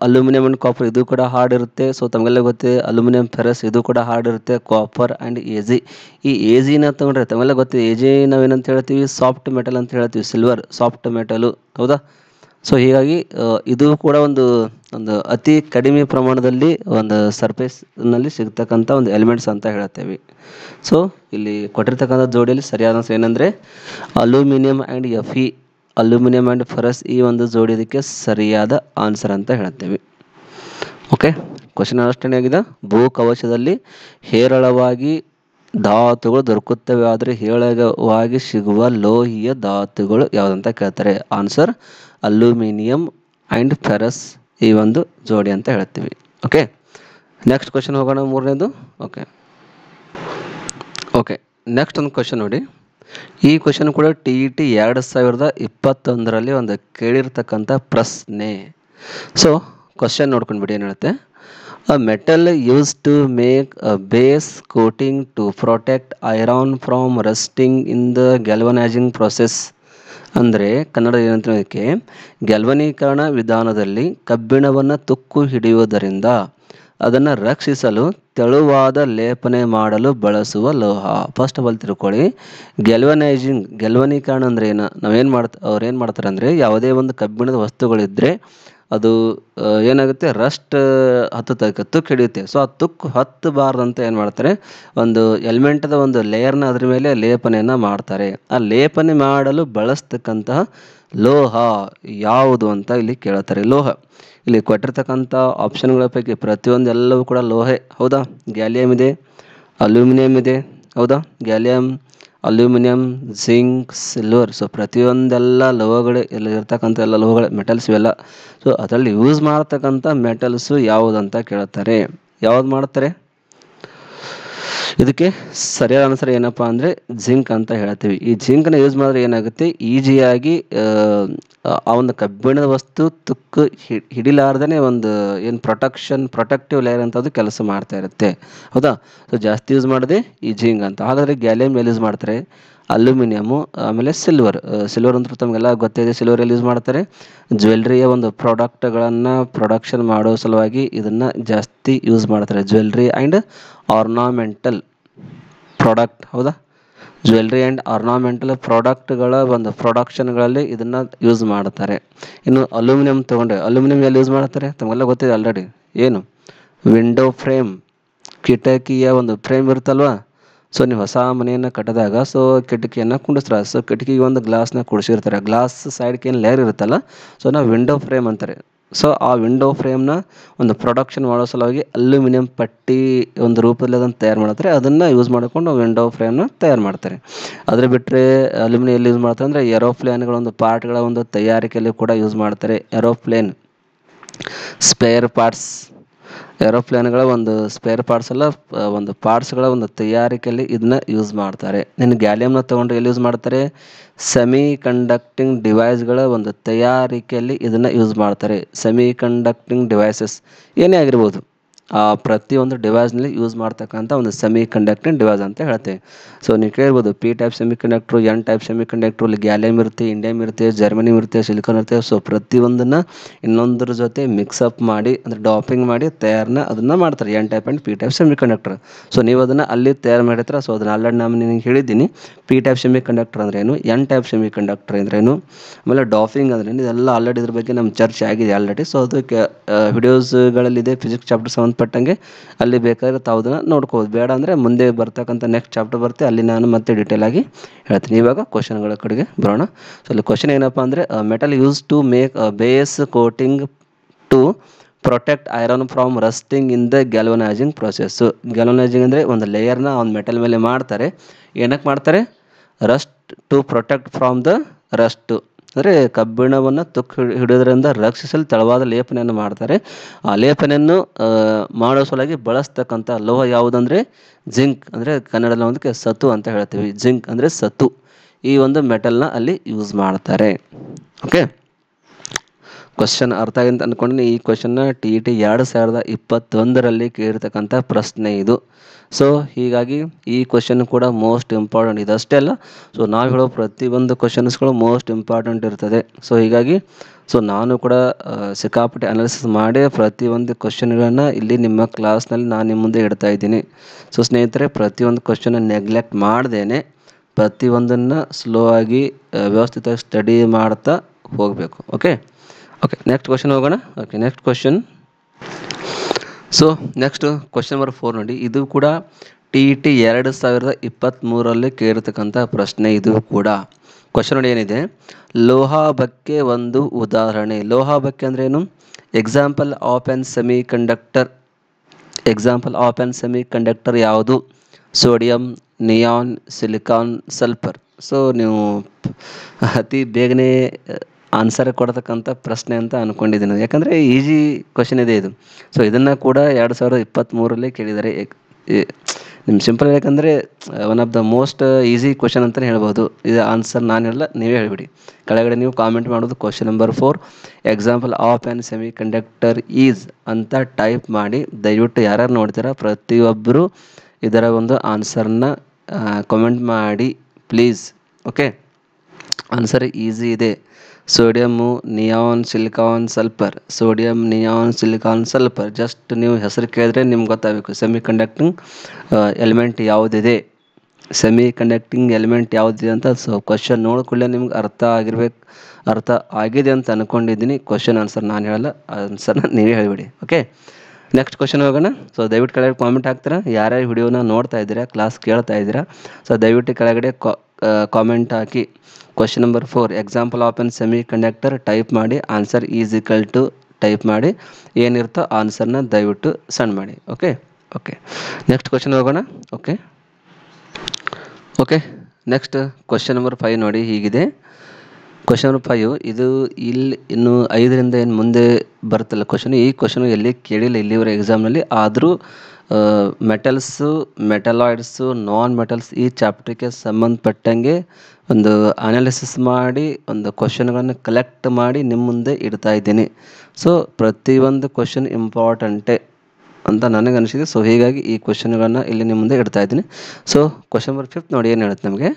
ಅಲ್ಯೂಮಿನಿಯಂ ಆ್ಯಂಡ್ ಕಾಪರ್ ಇದು ಕೂಡ ಹಾರ್ಡ್ ಇರುತ್ತೆ. ಸೊ ತಮಗೆಲ್ಲ ಗೊತ್ತಿದೆ ಅಲ್ಯೂಮಿನಿಯಂ ಫೆರಸ್ ಇದು ಕೂಡ ಹಾರ್ಡ್ ಇರುತ್ತೆ. ಕಾಪರ್ ಆ್ಯಂಡ್ AG, ಈ AGನ ತೊಗೊಂಡ್ರೆ ತಮಗೆಲ್ಲ ಗೊತ್ತಿದೆ, AG ನಾವೇನಂತ ಹೇಳ್ತೀವಿ? ಸಾಫ್ಟ್ ಮೆಟಲ್ ಅಂತ ಹೇಳ್ತೀವಿ. Silver soft metal. ಹೌದಾ? ಸೊ ಹೀಗಾಗಿ ಇದು ಕೂಡ ಒಂದು ಅತಿ ಕಡಿಮೆ ಪ್ರಮಾಣದಲ್ಲಿ ಒಂದು ಸರ್ಫೇಸ್ನಲ್ಲಿ ಸಿಗ್ತಕ್ಕಂಥ ಒಂದು ಎಲಿಮೆಂಟ್ಸ್ ಅಂತ ಹೇಳ್ತೇವೆ. ಸೊ ಇಲ್ಲಿ ಕೊಟ್ಟಿರ್ತಕ್ಕಂಥ ಜೋಡಿಯಲ್ಲಿ ಸರಿಯಾದ ಆನ್ಸರ್ ಏನಂದರೆ aluminium and Fe, aluminium and ferrous ಈ ಒಂದು ಜೋಡಿ ಇದಕ್ಕೆ ಸರಿಯಾದ ಆನ್ಸರ್ ಅಂತ ಹೇಳ್ತೇವೆ. ಓಕೆ, ಕ್ವಶನ್ ಅಂಡರ್ಸ್ಟ್ಯಾಂಡ್ ಆಗಿದೆ? ಭೂಕವಚದಲ್ಲಿ ಹೇರಳವಾಗಿ ಧಾತುಗಳು ದೊರಕುತ್ತವೆ, ಆದರೆ ಹೇರಳವಾಗಿ ಸಿಗುವ ಲೋಹೀಯ ಧಾತುಗಳು ಯಾವುದಂತ ಕೇಳ್ತಾರೆ. ಆನ್ಸರ್ ಅಲ್ಯೂಮಿನಿಯಂ ಆ್ಯಂಡ್ ಫೆರಸ್ ಈ ಒಂದು ಜೋಡಿ ಅಂತ ಹೇಳ್ತೀವಿ. ಓಕೆ, ನೆಕ್ಸ್ಟ್ ಕ್ವಶನ್ ಹೋಗೋಣ, ಮೂರನೇದು. ಓಕೆ, ನೆಕ್ಸ್ಟ್ ಒಂದು ಕ್ವಶನ್ ನೋಡಿ. ಈ ಕ್ವಶನ್ ಕೂಡ TET 2021ರಲ್ಲಿ ಒಂದು ಕೇಳಿರ್ತಕ್ಕಂಥ ಪ್ರಶ್ನೆ. ಸೊ ಕ್ವಶನ್ ನೋಡ್ಕೊಂಡ್ಬಿಡಿ ಏನು ಹೇಳುತ್ತೆ. A metal used to make a base coating to protect iron from rusting in the galvanizing process. ಅಂದರೆ ಕನ್ನಡ ಏನಂತ ಇದಕ್ಕೆ, ಗ್ಯಾಲ್ವನೀಕರಣ ವಿಧಾನದಲ್ಲಿ ಕಬ್ಬಿಣವನ್ನು ತುಕ್ಕು ಹಿಡಿಯುವುದರಿಂದ ಅದನ್ನು ರಕ್ಷಿಸಲು ತೆಳುವಾದ ಲೇಪನೆ ಮಾಡಲು ಬಳಸುವ ಲೋಹ. ಫಸ್ಟ್ ಆಫ್ ಆಲ್ ತಿಳ್ಕೊಳ್ಳಿ, ಗ್ಯಾಲ್ವನೀಕರಣ ಅಂದರೆ ಏನು? ಅವ್ರು ಏನು ಮಾಡ್ತಾರೆ ಅಂದರೆ, ಯಾವುದೇ ಒಂದು ಕಬ್ಬಿಣದ ವಸ್ತುಗಳಿದ್ದರೆ ಅದು ಏನಾಗುತ್ತೆ, ರಸ್ಟ್ ತುಕ್ಕು ಹಿಡಿಯುತ್ತೆ. ಸೊ ಆ ತುಕ್ಕು ಹತ್ತಬಾರ್ದಂತ ಏನು ಮಾಡ್ತಾರೆ, ಒಂದು ಎಲಿಮೆಂಟದ ಒಂದು ಲೇಯರ್ನ ಅದ್ರ ಮೇಲೆ ಲೇಪನೆಯನ್ನು ಮಾಡ್ತಾರೆ. ಆ ಲೇಪನೆ ಮಾಡಲು ಬಳಸ್ತಕ್ಕಂತಹ ಲೋಹ ಯಾವುದು ಅಂತ ಇಲ್ಲಿ ಕೇಳ್ತಾರೆ. ಲೋಹ ಇಲ್ಲಿ ಕೊಟ್ಟಿರ್ತಕ್ಕಂಥ ಆಪ್ಷನ್ಗಳ ಪೈಕಿ ಪ್ರತಿಯೊಂದು ಎಲ್ಲವೂ ಕೂಡ ಲೋಹೆ. ಹೌದಾ? ಗ್ಯಾಲಿಯಂ ಇದೆ, ಅಲ್ಯೂಮಿನಿಯಂ ಇದೆ. ಹೌದಾ? Gallium, aluminium, zinc, silver. So ಪ್ರತಿಯೊಂದೆಲ್ಲ ಲೋಹಗಳೇ ಇಲ್ಲಿ ಇರ್ತಕ್ಕಂಥ ಎಲ್ಲ ಲೋಹಗಳೇ, ಮೆಟಲ್ಸ್ ಇವೆಲ್ಲ. ಸೊ ಅದರಲ್ಲಿ ಯೂಸ್ ಮಾಡ್ತಕ್ಕಂಥ ಮೆಟಲ್ಸು ಯಾವುದಂತ ಕೇಳ್ತಾರೆ. ಯಾವ್ದು ಮಾಡ್ತಾರೆ? ಇದಕ್ಕೆ ಸರಿಯಾದ ಆನ್ಸರ್ ಏನಪ್ಪ ಅಂದರೆ ಜಿಂಕ್ ಅಂತ ಹೇಳ್ತೀವಿ. ಈ ಜಿಂಕ್ನ ಯೂಸ್ ಮಾಡಿದ್ರೆ ಏನಾಗುತ್ತೆ, ಈಸಿಯಾಗಿ ಆ ಒಂದು ಕಬ್ಬಿಣದ ವಸ್ತು ತುಕ್ಕು ಹಿಡಿಲಾರ್ದೇ ಒಂದು ಏನು ಪ್ರೊಟೆಕ್ಟಿವ್ ಲೇಯರ್ ಅಂತ ಅದು ಕೆಲಸ ಮಾಡ್ತಾ ಇರುತ್ತೆ. ಹೌದಾ? ಸೊ ಜಾಸ್ತಿ ಯೂಸ್ ಮಾಡಿದೆ ಈ ಜಿಂಕ್ ಅಂತ. ಹಾಗಾದರೆ ಗ್ಯಾಲಿಯಂ ಎಲ್ಲಿ ಯೂಸ್ ಮಾಡ್ತಾರೆ? ಅಲ್ಯೂಮಿನಿಯಮು, ಆಮೇಲೆ ಸಿಲ್ವರ್ ಅಂತೂ ತಮಗೆಲ್ಲ ಗೊತ್ತಿದೆ. ಸಿಲ್ವರ್ ಎಲ್ಲಿ ಯೂಸ್ ಮಾಡ್ತಾರೆ? ಜ್ಯುವೆಲ್ರಿಯ ಒಂದು ಪ್ರಾಡಕ್ಟ್ಗಳನ್ನು ಪ್ರೊಡಕ್ಷನ್ ಮಾಡೋ ಸಲುವಾಗಿ ಇದನ್ನು ಜಾಸ್ತಿ ಯೂಸ್ ಮಾಡ್ತಾರೆ. Jewellery and ornamental product. ಹೌದಾ? ಜ್ಯುವೆಲ್ರಿ ಆ್ಯಂಡ್ ಆರ್ನಾಮೆಂಟಲ್ ಪ್ರಾಡಕ್ಟ್ಗಳ ಒಂದು ಪ್ರೊಡಕ್ಷನ್ಗಳಲ್ಲಿ ಇದನ್ನು ಯೂಸ್ ಮಾಡ್ತಾರೆ. ಇನ್ನು ಅಲ್ಯೂಮಿನಿಯಂ ತೊಗೊಂಡ್ರೆ ಅಲ್ಯೂಮಿನಿಯಂ ಎಲ್ಲಿ ಯೂಸ್ ಮಾಡ್ತಾರೆ ತಮಗೆಲ್ಲ ಗೊತ್ತಿದೆ ಆಲ್ರೆಡಿ. ಏನು ವಿಂಡೋ ಫ್ರೇಮ್, ಕಿಟಕಿಯ ಒಂದು ಫ್ರೇಮ್ ಇರುತ್ತಲ್ವ. ಸೊ ನೀವು ಹೊಸ ಮನೆಯನ್ನು ಕಟ್ಟಿದಾಗ ಸೊ ಕಿಟಕಿಯನ್ನು ಕುಂಡಿಸ್ತಾರೆ. ಸೊ ಕಿಟಕಿಗೆ ಒಂದು ಗ್ಲಾಸ್ನ ಕುಡಿಸಿರ್ತಾರೆ. ಗ್ಲಾಸ್ ಸೈಡ್ಗೆ ಏನು ಲೇಯರ್ ಇರುತ್ತಲ್ಲ, ಸೊ ನಾವು ವಿಂಡೋ ಫ್ರೇಮ್ ಅಂತಾರೆ. ಸೊ ಆ ವಿಂಡೋ ಫ್ರೇಮ್ನ ಒಂದು ಪ್ರೊಡಕ್ಷನ್ ಮಾಡೋ ಸಲುವಾಗಿ ಅಲ್ಯೂಮಿನಿಯಂ ಪಟ್ಟಿ ಒಂದು ರೂಪದಲ್ಲಿ ಅದನ್ನು ತಯಾರು ಮಾಡ್ತಾರೆ. ಅದನ್ನು ಯೂಸ್ ಮಾಡಿಕೊಂಡು ವಿಂಡೋ ಫ್ರೇಮ್ನ ತಯಾರು ಮಾಡ್ತಾರೆ. ಅದ್ರ ಬಿಟ್ಟರೆ ಅಲ್ಯೂಮಿನಿಯಂ ಎಲ್ಲಿ ಯೂಸ್ ಮಾಡ್ತಾರೆ ಅಂದರೆ ಏರೋಪ್ಲೇನ್ಗಳ ಒಂದು ಪಾರ್ಟ್ಗಳ ಒಂದು ತಯಾರಿಕೆಯಲ್ಲಿ ಕೂಡ ಯೂಸ್ ಮಾಡ್ತಾರೆ. ಏರೋಪ್ಲೇನ್ ಸ್ಪೇರ್ ಪಾರ್ಟ್ಸ್, ಏರೋಪ್ಲೇನ್ಗಳ ಒಂದು ಸ್ಪೇರ್ ಪಾರ್ಟ್ಸ್ ಎಲ್ಲ ಒಂದು ಪಾರ್ಟ್ಸ್ಗಳ ಒಂದು ತಯಾರಿಕೆಯಲ್ಲಿ ಇದನ್ನ ಯೂಸ್ ಮಾಡ್ತಾರೆ. ಇನ್ನು ಗ್ಯಾಲಿಯಂನ ತೊಗೊಂಡ್ರೆ ಎಲ್ಲಿ ಯೂಸ್ ಮಾಡ್ತಾರೆ, ಸೆಮಿ ಕಂಡಕ್ಟಿಂಗ್ ಡಿವೈಸ್ಗಳ ಒಂದು ತಯಾರಿಕೆಯಲ್ಲಿ ಇದನ್ನು ಯೂಸ್ ಮಾಡ್ತಾರೆ. ಸೆಮಿ ಕಂಡಕ್ಟಿಂಗ್ ಡಿವೈಸಸ್ ಏನೇ ಆಗಿರ್ಬೋದು, ಆ ಪ್ರತಿಯೊಂದು ಡಿವೈಸ್ನಲ್ಲಿ ಯೂಸ್ ಮಾಡ್ತಕ್ಕಂಥ ಒಂದು ಸೆಮಿ ಕಂಡಕ್ಟಿಂಗ್ ಡಿವೈಸ್ ಅಂತ ಹೇಳ್ತೇವೆ. ಸೊ ನೀವು ಕೇಳ್ಬೋದು P type semi conductor, N type semi conductor, ಇಲ್ಲಿ ಗ್ಯಾಲಿಯಮ್ ಇರುತ್ತೆ, ಇಂಡಿಯಮ್ ಇರುತ್ತೆ, ಜರ್ಮನಿ ಇರುತ್ತೆ, ಸಿಲಿಕಾನ್ ಇರುತ್ತೆ. ಸೊ ಪ್ರತಿಯೊಂದನ್ನು ಇನ್ನೊಂದರ ಜೊತೆ ಮಿಕ್ಸಪ್ ಮಾಡಿ ಅಂದರೆ ಡಾಪಿಂಗ್ ಮಾಡಿ ಅದನ್ನು ಮಾಡ್ತಾರೆ N type and P type semi conductor. So ನೀವು ಅದನ್ನು ಅಲ್ಲಿ ತಯಾರು ಮಾಡಿರ್ತಾರೆ. ಸೊ ಅದನ್ನು ಆಲ್ರೆಡಿ ನಾನು ನಿನಗೆ ಹೇಳಿದ್ದೀನಿ ಪಿ ಟೈಪ್ ಸೆಮಿ ಕಂಡಕ್ಟರ್ ಅಂದ್ರೇನು, ಎನ್ ಟೈಪ್ ಸೆಮಿ ಕಂಡಕ್ಟರ್ ಅಂದ್ರೇನು, ಆಮೇಲೆ ಡಾಪಿಂಗ್ ಅಂದ್ರೇನು, ಇದೆಲ್ಲ ಆಲ್ರೆಡಿ ಇದ್ರ ಬಗ್ಗೆ ನಮ್ಮ ಚರ್ಚೆ ಆಗಿದೆ ಆಲ್ರೆಡಿ. ಸೊ ಅದಕ್ಕೆ ವಿಡಿಯೋಸ್ಗಳಲ್ಲಿದೆ ಫಿಸಿಕ್ಸ್ ಚಾಪ್ಟರ್ ಸಂಬಂಧಪಟ್ಟಂಗೆ, ಅಲ್ಲಿ ಬೇಕಾದ್ರೆ ತಾವು ಅದನ್ನು ನೋಡ್ಕೋಬೋದು. ಬೇಡ ಅಂದರೆ ಮುಂದೆ ಬರ್ತಕ್ಕಂಥ ನೆಕ್ಸ್ಟ್ ಚಾಪ್ಟರ್ ಬರುತ್ತೆ, ಅಲ್ಲಿ ನಾನು ಮತ್ತೆ ಡೀಟೇಲ್ ಆಗಿ ಹೇಳ್ತೀನಿ. ಇವಾಗ ಕ್ವಶನ್ಗಳ ಕಡೆಗೆ ಬರೋಣ. ಸೊ ಅಲ್ಲಿ ಕ್ವಶನ್ ಏನಪ್ಪ ಅಂದರೆ metal use to make base coating to protect iron from rusting in the galvanizing process. Galvanizing ಅಂದರೆ ಒಂದು ಲೇಯರ್ನ ಒಂದು ಮೆಟಲ್ ಮೇಲೆ ಮಾಡ್ತಾರೆ. ಏನಕ್ಕೆ ಮಾಡ್ತಾರೆ, rust to protect from the rust ಅಂದರೆ ಕಬ್ಬಿಣವನ್ನು ಹಿಡಿಯೋದ್ರಿಂದ ರಕ್ಷಿಸಲು ತೆಳುವಾದ ಲೇಪನೆಯನ್ನು ಮಾಡ್ತಾರೆ. ಆ ಲೇಪನೆಯನ್ನು ಮಾಡೋ ಸಲುವಾಗಿ ಬಳಸ್ತಕ್ಕಂಥ ಲೋಹ ಯಾವುದಂದರೆ ಜಿಂಕ್, ಅಂದರೆ ಕನ್ನಡದಲ್ಲಿ ಒಂದಕ್ಕೆ ಸತು ಅಂತ ಹೇಳ್ತೀವಿ. ಜಿಂಕ್ ಅಂದರೆ ಸತು, ಈ ಒಂದು ಮೆಟಲ್ನ ಅಲ್ಲಿ ಯೂಸ್ ಮಾಡ್ತಾರೆ. ಓಕೆ, ಕ್ವಶನ್ ಅರ್ಥ ಆಗಿ ಅಂತ ಅಂದ್ಕೊಂಡಿನಿ. ಈ ಕ್ವಶನ್ನ TET 2021ರಲ್ಲಿ ಕೇಳಿರ್ತಕ್ಕಂಥ ಪ್ರಶ್ನೆ ಇದು. ಸೊ ಹೀಗಾಗಿ ಈ ಕ್ವಶನ್ ಕೂಡ ಮೋಸ್ಟ್ ಇಂಪಾರ್ಟೆಂಟ್. ಇದಷ್ಟೇ ಅಲ್ಲ, ಸೊ ನಾವು ಹೇಳೋ ಪ್ರತಿಯೊಂದು ಕ್ವಶನ್ಸ್ಗಳು ಮೋಸ್ಟ್ ಇಂಪಾರ್ಟೆಂಟ್ ಇರ್ತದೆ. ಸೊ ಹೀಗಾಗಿ ನಾನು ಕೂಡ ಸಿಕ್ಕಾಪಟ್ಟೆ ಅನಾಲಿಸಿಸ್ ಮಾಡಿ ಪ್ರತಿಯೊಂದು ಕ್ವಶನ್ಗಳನ್ನು ಇಲ್ಲಿ ನಿಮ್ಮ ಕ್ಲಾಸ್ನಲ್ಲಿ ನಾನು ನಿಮ್ಮ ಮುಂದೆ ಇಡ್ತಾ ಇದ್ದೀನಿ. ಸೊ ಸ್ನೇಹಿತರೆ, ಪ್ರತಿಯೊಂದು ಕ್ವಶನ್ನ ನೆಗ್ಲೆಕ್ಟ್ ಮಾಡ್ದೇನೆ ಪ್ರತಿಯೊಂದನ್ನು ಸ್ಲೋ ಆಗಿ ವ್ಯವಸ್ಥಿತ ಸ್ಟಡಿ ಮಾಡ್ತಾ ಹೋಗಬೇಕು. ಓಕೆ, ನೆಕ್ಸ್ಟ್ ಕ್ವಶನ್ ಹೋಗೋಣ. Okay, next question. So next question number 4 ನೋಡಿ. ಇದು ಕೂಡ TET 2023ರಲ್ಲಿ ಕೇಳಿರ್ತಕ್ಕಂಥ ಪ್ರಶ್ನೆ. ಇದು ಕೂಡ ಕ್ವಶನ್ ನೋಡಿ ಏನಿದೆ, ಲೋಹ ಬಗ್ಗೆ ಒಂದು ಉದಾಹರಣೆ. ಲೋಹ ಬಗ್ಗೆ ಅಂದ್ರೆ ಏನು? Example of an semiconductor. Example of an semiconductor ಯಾವುದು? Sodium, neon, silicon, sulphur. So ನೀವು ಅತಿ ಬೇಗನೆ ಆನ್ಸರ್ ಕೊಡ್ತಕ್ಕಂಥ ಪ್ರಶ್ನೆ ಅಂತ ಅಂದ್ಕೊಂಡಿದ್ದೀನಿ, ಯಾಕಂದರೆ ಈಸಿ ಕ್ವಶನ್ ಇದೆ ಇದು. ಸೊ ಇದನ್ನು ಕೂಡ 2023ರಲ್ಲಿ ಕೇಳಿದ್ದಾರೆ. ನಿಮ್ಮ ಸಿಂಪಲ್, ಯಾಕಂದರೆ one of the most easy question ಅಂತಲೇ ಹೇಳ್ಬೋದು. ಇದು ಆನ್ಸರ್ ನಾನೆಲ್ಲ, ನೀವೇ ಹೇಳಿಬಿಡಿ. ಕೆಳಗಡೆ ನೀವು ಕಾಮೆಂಟ್ ಮಾಡೋದು question number 4 example of an semi conductor is ಅಂತ ಟೈಪ್ ಮಾಡಿ. ದಯವಿಟ್ಟು ಯಾರ್ಯಾರು ನೋಡ್ತೀರಾ ಪ್ರತಿಯೊಬ್ಬರು ಇದರ ಒಂದು ಆನ್ಸರ್ನ ಕಮೆಂಟ್ ಮಾಡಿ ಪ್ಲೀಸ್. ಓಕೆ, ಆನ್ಸರ್ ಈಸಿ ಇದೆ. Sodium, neon, silicon, sulphur. Sodium, neon, silicon, sulphur. Just ನೀವು ಹೆಸರು ಕೇಳಿದ್ರೆ ನಿಮ್ಗೆ ಗೊತ್ತಾಗಬೇಕು ಸೆಮಿ ಕಂಡಕ್ಟಿಂಗ್ ಎಲಿಮೆಂಟ್ ಯಾವುದಿದೆ, ಸೆಮಿ ಕಂಡಕ್ಟಿಂಗ್ ಎಲಿಮೆಂಟ್ ಯಾವುದಿದೆ ಅಂತ. ಸೊ ಕ್ವಶನ್ ನೋಡ್ಕೊಳ್ಳೆ ನಿಮ್ಗೆ ಅರ್ಥ ಆಗಿದೆ ಅಂತ ಅಂದ್ಕೊಂಡಿದ್ದೀನಿ. ಕ್ವಶನ್ ಆನ್ಸರ್ ನಾನು ಹೇಳಲ್ಲ, ಆನ್ಸರ್ನ ನೀವೇ ಹೇಳಿಬಿಡಿ. ಓಕೆ, ನೆಕ್ಸ್ಟ್ ಕ್ವಶನ್ ಹೋಗೋಣ. ಸೊ ದಯವಿಟ್ಟು ಕೆಳಗಡೆ ಕಾಮೆಂಟ್ ಹಾಕ್ತೀರಾ, ಯಾರ್ಯಾರು ವಿಡಿಯೋನ ನೋಡ್ತಾ ಇದ್ದೀರಾ, ಕ್ಲಾಸ್ ಕೇಳ್ತಾ ಇದ್ದೀರಾ. ಸೊ ದಯವಿಟ್ಟು ಕೆಳಗಡೆ ಕಾಮೆಂಟ್ ಹಾಕಿ question number 4 example of an semiconductor type ಮಾಡಿ. Answer is equal to type ಮಾಡಿ, ಏನಿರುತ್ತೋ ಆನ್ಸರ್ನ ದಯವಿಟ್ಟು ಸೆಂಡ್ ಮಾಡಿ. ಓಕೆ, ನೆಕ್ಸ್ಟ್ ಕ್ವಶನ್ ಹೋಗೋಣ. ಓಕೆ, ನೆಕ್ಸ್ಟ್ ಕ್ವಶನ್ ನಂಬರ್ 5 ನೋಡಿ ಹೀಗಿದೆ. ಕ್ವಶನ್ ನಂಬರ್ 5 ಇದು ಇಲ್ಲಿ ಇನ್ನು 5ರಿಂದ ಏನು ಮುಂದೆ ಬರುತ್ತಲ್ಲ ಕ್ವಶನ್, ಈ ಕ್ವಶನ್ ಎಲ್ಲಿ ಕೇಳಿಲ್ಲ ಇಲ್ಲಿವರೆ ಎಕ್ಸಾಮ್ನಲ್ಲಿ. ಆದರೂ ಮೆಟಲ್ಸು, ಮೆಟಲಾಯ್ಡ್ಸು, ನಾನ್ ಮೆಟಲ್ಸ್ ಈ ಚಾಪ್ಟ್ರಿಗೆ ಸಂಬಂಧಪಟ್ಟಂಗೆ ಒಂದು ಅನಾಲಿಸಿಸ್ ಮಾಡಿ ಒಂದು ಕ್ವಶನ್ಗಳನ್ನು ಕಲೆಕ್ಟ್ ಮಾಡಿ ನಿಮ್ಮ ಮುಂದೆ ಇಡ್ತಾ ಇದ್ದೀನಿ. ಸೊ ಪ್ರತಿಯೊಂದು ಕ್ವಶನ್ ಇಂಪಾರ್ಟೆಂಟೇ ಅಂತ ನನಗನ್ನಿಸಿದೆ. ಸೊ ಹೀಗಾಗಿ ಈ ಕ್ವಶನ್ಗಳನ್ನು ಇಲ್ಲಿ ನಿಮ್ಮ ಮುಂದೆ ಇಡ್ತಾ ಇದ್ದೀನಿ. ಸೊ ಕ್ವಶನ್ ನಂಬರ್ 5 ನೋಡಿ ಏನು ಹೇಳುತ್ತೆ ನಮಗೆ,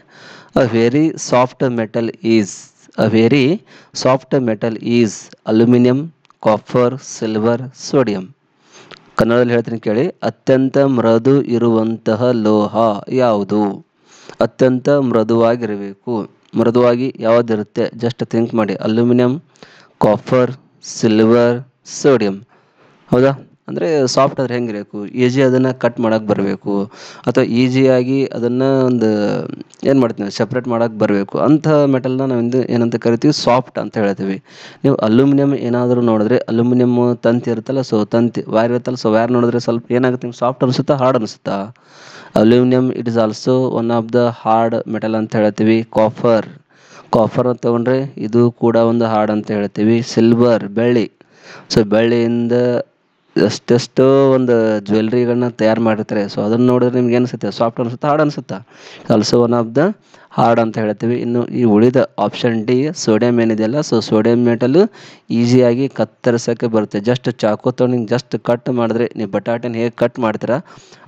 a very soft metal is aluminium, copper, silver, sodium. ಕನ್ನಡದಲ್ಲಿ ಹೇಳ್ತೀನಿ ಕೇಳಿ, ಅತ್ಯಂತ ಮೃದು ಇರುವಂತಹ ಲೋಹ ಯಾವುದು? ಅತ್ಯಂತ ಮೃದುವಾಗಿರಬೇಕು. ಮೃದುವಾಗಿ ಯಾವುದಿರುತ್ತೆ ಜಸ್ಟ್ ಥಿಂಕ್ ಮಾಡಿ. Aluminium, copper, silver, sodium. ಹೌದಾ? ಅಂದರೆ ಸಾಫ್ಟ್ ಆದರೆ ಹೆಂಗಿರಬೇಕು, ಈಜಿ ಅದನ್ನು ಕಟ್ ಮಾಡೋಕ್ಕೆ ಬರಬೇಕು, ಅಥವಾ ಈಸಿಯಾಗಿ ಅದನ್ನು ಒಂದು ಏನು ಮಾಡ್ತೀವಿ ಸಪ್ರೇಟ್ ಮಾಡೋಕ್ಕೆ ಬರಬೇಕು. ಅಂಥ ಮೆಟಲ್ನ ನಾವಿಂದು ಏನಂತ ಕರಿತೀವಿ, ಸಾಫ್ಟ್ ಅಂತ ಹೇಳ್ತೀವಿ. ನೀವು ಅಲ್ಯೂಮಿನಿಯಂ ಏನಾದರೂ ನೋಡಿದ್ರೆ, ಅಲ್ಯೂಮಿನಿಯಮ್ ತಂತಿ ಇರುತ್ತಲ್ಲ, ಸೊ ತಂತಿ ವೈರ್ ಇರುತ್ತಲ್ಲ, ಸೊ ವೈರ್ ನೋಡಿದ್ರೆ ಸ್ವಲ್ಪ ಏನಾಗುತ್ತೆ ನಿಮ್ಗೆ, ಸಾಫ್ಟ್ ಅನಿಸುತ್ತಾ, ಹಾರ್ಡ್ ಅನಿಸುತ್ತಾ? Aluminium it is also one of the hard metal ಅಂತ ಹೇಳ್ತೀವಿ. ಕಾಪರ್ ಅಂತ ತೊಗೊಂಡ್ರೆ ಇದು ಕೂಡ ಒಂದು ಹಾರ್ಡ್ ಅಂತ ಹೇಳ್ತೀವಿ. ಸಿಲ್ವರ್, ಬೆಳ್ಳಿ, ಸೊ ಬೆಳ್ಳಿಯಿಂದ ಎಷ್ಟೆಷ್ಟೋ ಒಂದು ಜ್ಯುವೆಲ್ರಿಗಳನ್ನ ತಯಾರು ಮಾಡಿರ್ತಾರೆ. ಸೊ ಅದನ್ನು ನೋಡಿದ್ರೆ ನಿಮ್ಗೆ ಅನಿಸುತ್ತೆ, ಸಾಫ್ಟ್ ಅನಿಸುತ್ತಾ, ಹಾರ್ಡ್ ಅನಿಸುತ್ತಾ? Also one of the hard ಅಂತ ಹೇಳ್ತೀವಿ. ಇನ್ನು ಈ ಉಳಿದ ಆಪ್ಷನ್ ಡಿ ಸೋಡಿಯಂ ಏನಿದೆಯಲ್ಲ, ಸೊ ಸೋಡಿಯಂ ಮೆಟಲು ಈಸಿಯಾಗಿ ಕತ್ತರಿಸೋಕ್ಕೆ ಬರುತ್ತೆ. ಜಸ್ಟ್ ಚಾಕು ತೊಗೊಂಡು ಜಸ್ಟ್ ಕಟ್ ಮಾಡಿದ್ರೆ, ನೀವು ಬಟಾಟೆನ ಹೇಗೆ ಕಟ್ ಮಾಡ್ತೀರಾ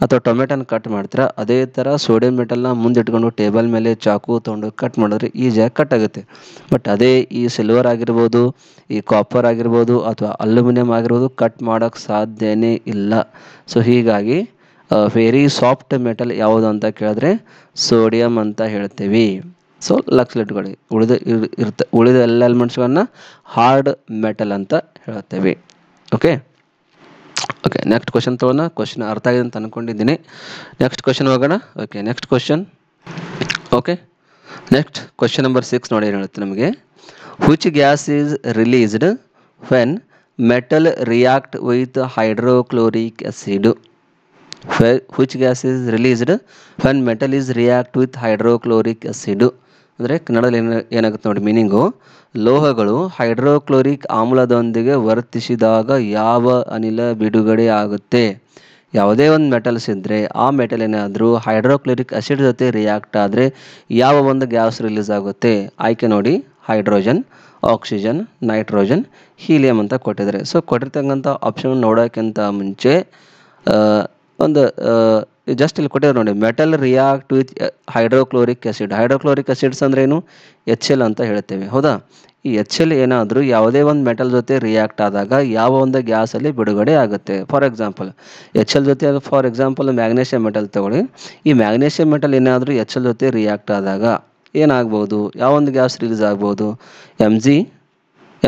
ಅಥವಾ ಟೊಮೆಟೊನ ಕಟ್ ಮಾಡ್ತೀರಾ, ಅದೇ ಥರ ಸೋಡಿಯಂ ಮೆಟಲ್ನ ಮುಂದಿಟ್ಕೊಂಡು ಟೇಬಲ್ ಮೇಲೆ ಚಾಕು ತೊಗೊಂಡು ಕಟ್ ಮಾಡಿದ್ರೆ ಈಸಿಯಾಗಿ ಕಟ್ ಆಗುತ್ತೆ. ಬಟ್ ಅದೇ ಈ ಸಿಲ್ವರ್ ಆಗಿರ್ಬೋದು, ಈ ಕಾಪರ್ ಆಗಿರ್ಬೋದು, ಅಥವಾ ಅಲ್ಯೂಮಿನಿಯಂ ಆಗಿರ್ಬೋದು ಕಟ್ ಮಾಡೋಕ್ಕೆ ಸಾಧ್ಯನೇ ಇಲ್ಲ. ಸೊ ಹೀಗಾಗಿ ವೆರಿ ಸಾಫ್ಟ್ ಮೆಟಲ್ ಯಾವುದು ಅಂತ ಕೇಳಿದ್ರೆ ಸೋಡಿಯಂ ಅಂತ ಹೇಳ್ತೀವಿ. ಸೊ ಲಕ್ಷಲಿಟ್ಕೊಳ್ಳಿ, ಉಳಿದ ಎಲ್ಲ ಎಲಿಮೆಂಟ್ಸ್ಗಳನ್ನ ಹಾರ್ಡ್ ಮೆಟಲ್ ಅಂತ ಹೇಳ್ತೇವೆ. ಓಕೆ, ನೆಕ್ಸ್ಟ್ ಕ್ವಶನ್ ತೊಗೊಳ್ಳೋಣ. ಕ್ವಶನ್ ಅರ್ಥ ಆಗಿದೆ ಅಂತ ಅಂದ್ಕೊಂಡಿದ್ದೀನಿ. ನೆಕ್ಸ್ಟ್ ಕ್ವಶನ್ ಹೋಗೋಣ. ಓಕೆ, ನೆಕ್ಸ್ಟ್ ಕ್ವಶನ್ ನಂಬರ್ 6 ನೋಡಿ ಏನು ಹೇಳುತ್ತೆ ನಮಗೆ. Which gas is released when metal react with hydrochloric acid? Which gas is released when metal is react with hydrochloric acid? ಅಂದರೆ ಕನ್ನಡದಲ್ಲಿ ಏನಾಗುತ್ತೆ ನೋಡಿ ಮೀನಿಂಗು, ಲೋಹಗಳು ಹೈಡ್ರೋಕ್ಲೋರಿಕ್ ಆಮ್ಲದೊಂದಿಗೆ ವರ್ತಿಸಿದಾಗ ಯಾವ ಅನಿಲ ಬಿಡುಗಡೆ ಆಗುತ್ತೆ? ಯಾವುದೇ ಒಂದು ಮೆಟಲ್ಸ್ ಇದ್ದರೆ ಆ ಮೆಟಲ್ ಏನಾದರೂ ಹೈಡ್ರೋಕ್ಲೋರಿಕ್ ಆಸಿಡ್ ಜೊತೆ ರಿಯಾಕ್ಟ್ ಆದರೆ ಯಾವ ಒಂದು ಗ್ಯಾಸ್ ರಿಲೀಸ್ ಆಗುತ್ತೆ? ಆಯ್ಕೆ ನೋಡಿ, ಹೈಡ್ರೋಜನ್, ಆಕ್ಸಿಜನ್, ನೈಟ್ರೋಜನ್, ಹೀಲಿಯಂ ಅಂತ ಕೊಟ್ಟಿದ್ದಾರೆ. ಸೊ ಕೊಟ್ಟಿರ್ತಕ್ಕಂಥ ಆಪ್ಷನ್ ನೋಡೋಕ್ಕಿಂತ ಮುಂಚೆ ಒಂದು ಜಸ್ಟ್ ಇಲ್ಲಿ ಕೊಟ್ಟಿದ್ದಾರೆ ನೋಡಿ, metal react with hydrochloric acid. Hydrochloric acids ಅಂದ್ರೇನು? HL ಅಂತ ಹೇಳ್ತೇವೆ. ಹೌದಾ? ಈ HL ಏನಾದರೂ ಯಾವುದೇ ಒಂದು ಮೆಟಲ್ ಜೊತೆ ರಿಯಾಕ್ಟ್ ಆದಾಗ ಯಾವ ಒಂದು ಗ್ಯಾಸಲ್ಲಿ ಬಿಡುಗಡೆ ಆಗುತ್ತೆ? ಫಾರ್ ಎಕ್ಸಾಂಪಲ್ HL ಜೊತೆ, ಫಾರ್ ಎಕ್ಸಾಂಪಲ್ ಮ್ಯಾಗ್ನೇಷಿಯಂ ಮೆಟಲ್ ತಗೊಳ್ಳಿ. ಈ ಮ್ಯಾಗ್ನೇಷಿಯಂ ಮೆಟಲ್ ಏನಾದರೂ HL ಜೊತೆ ರಿಯಾಕ್ಟ್ ಆದಾಗ ಏನಾಗ್ಬೋದು? ಯಾವೊಂದು ಗ್ಯಾಸ್ ರಿಲೀಸ್ ಆಗ್ಬೋದು?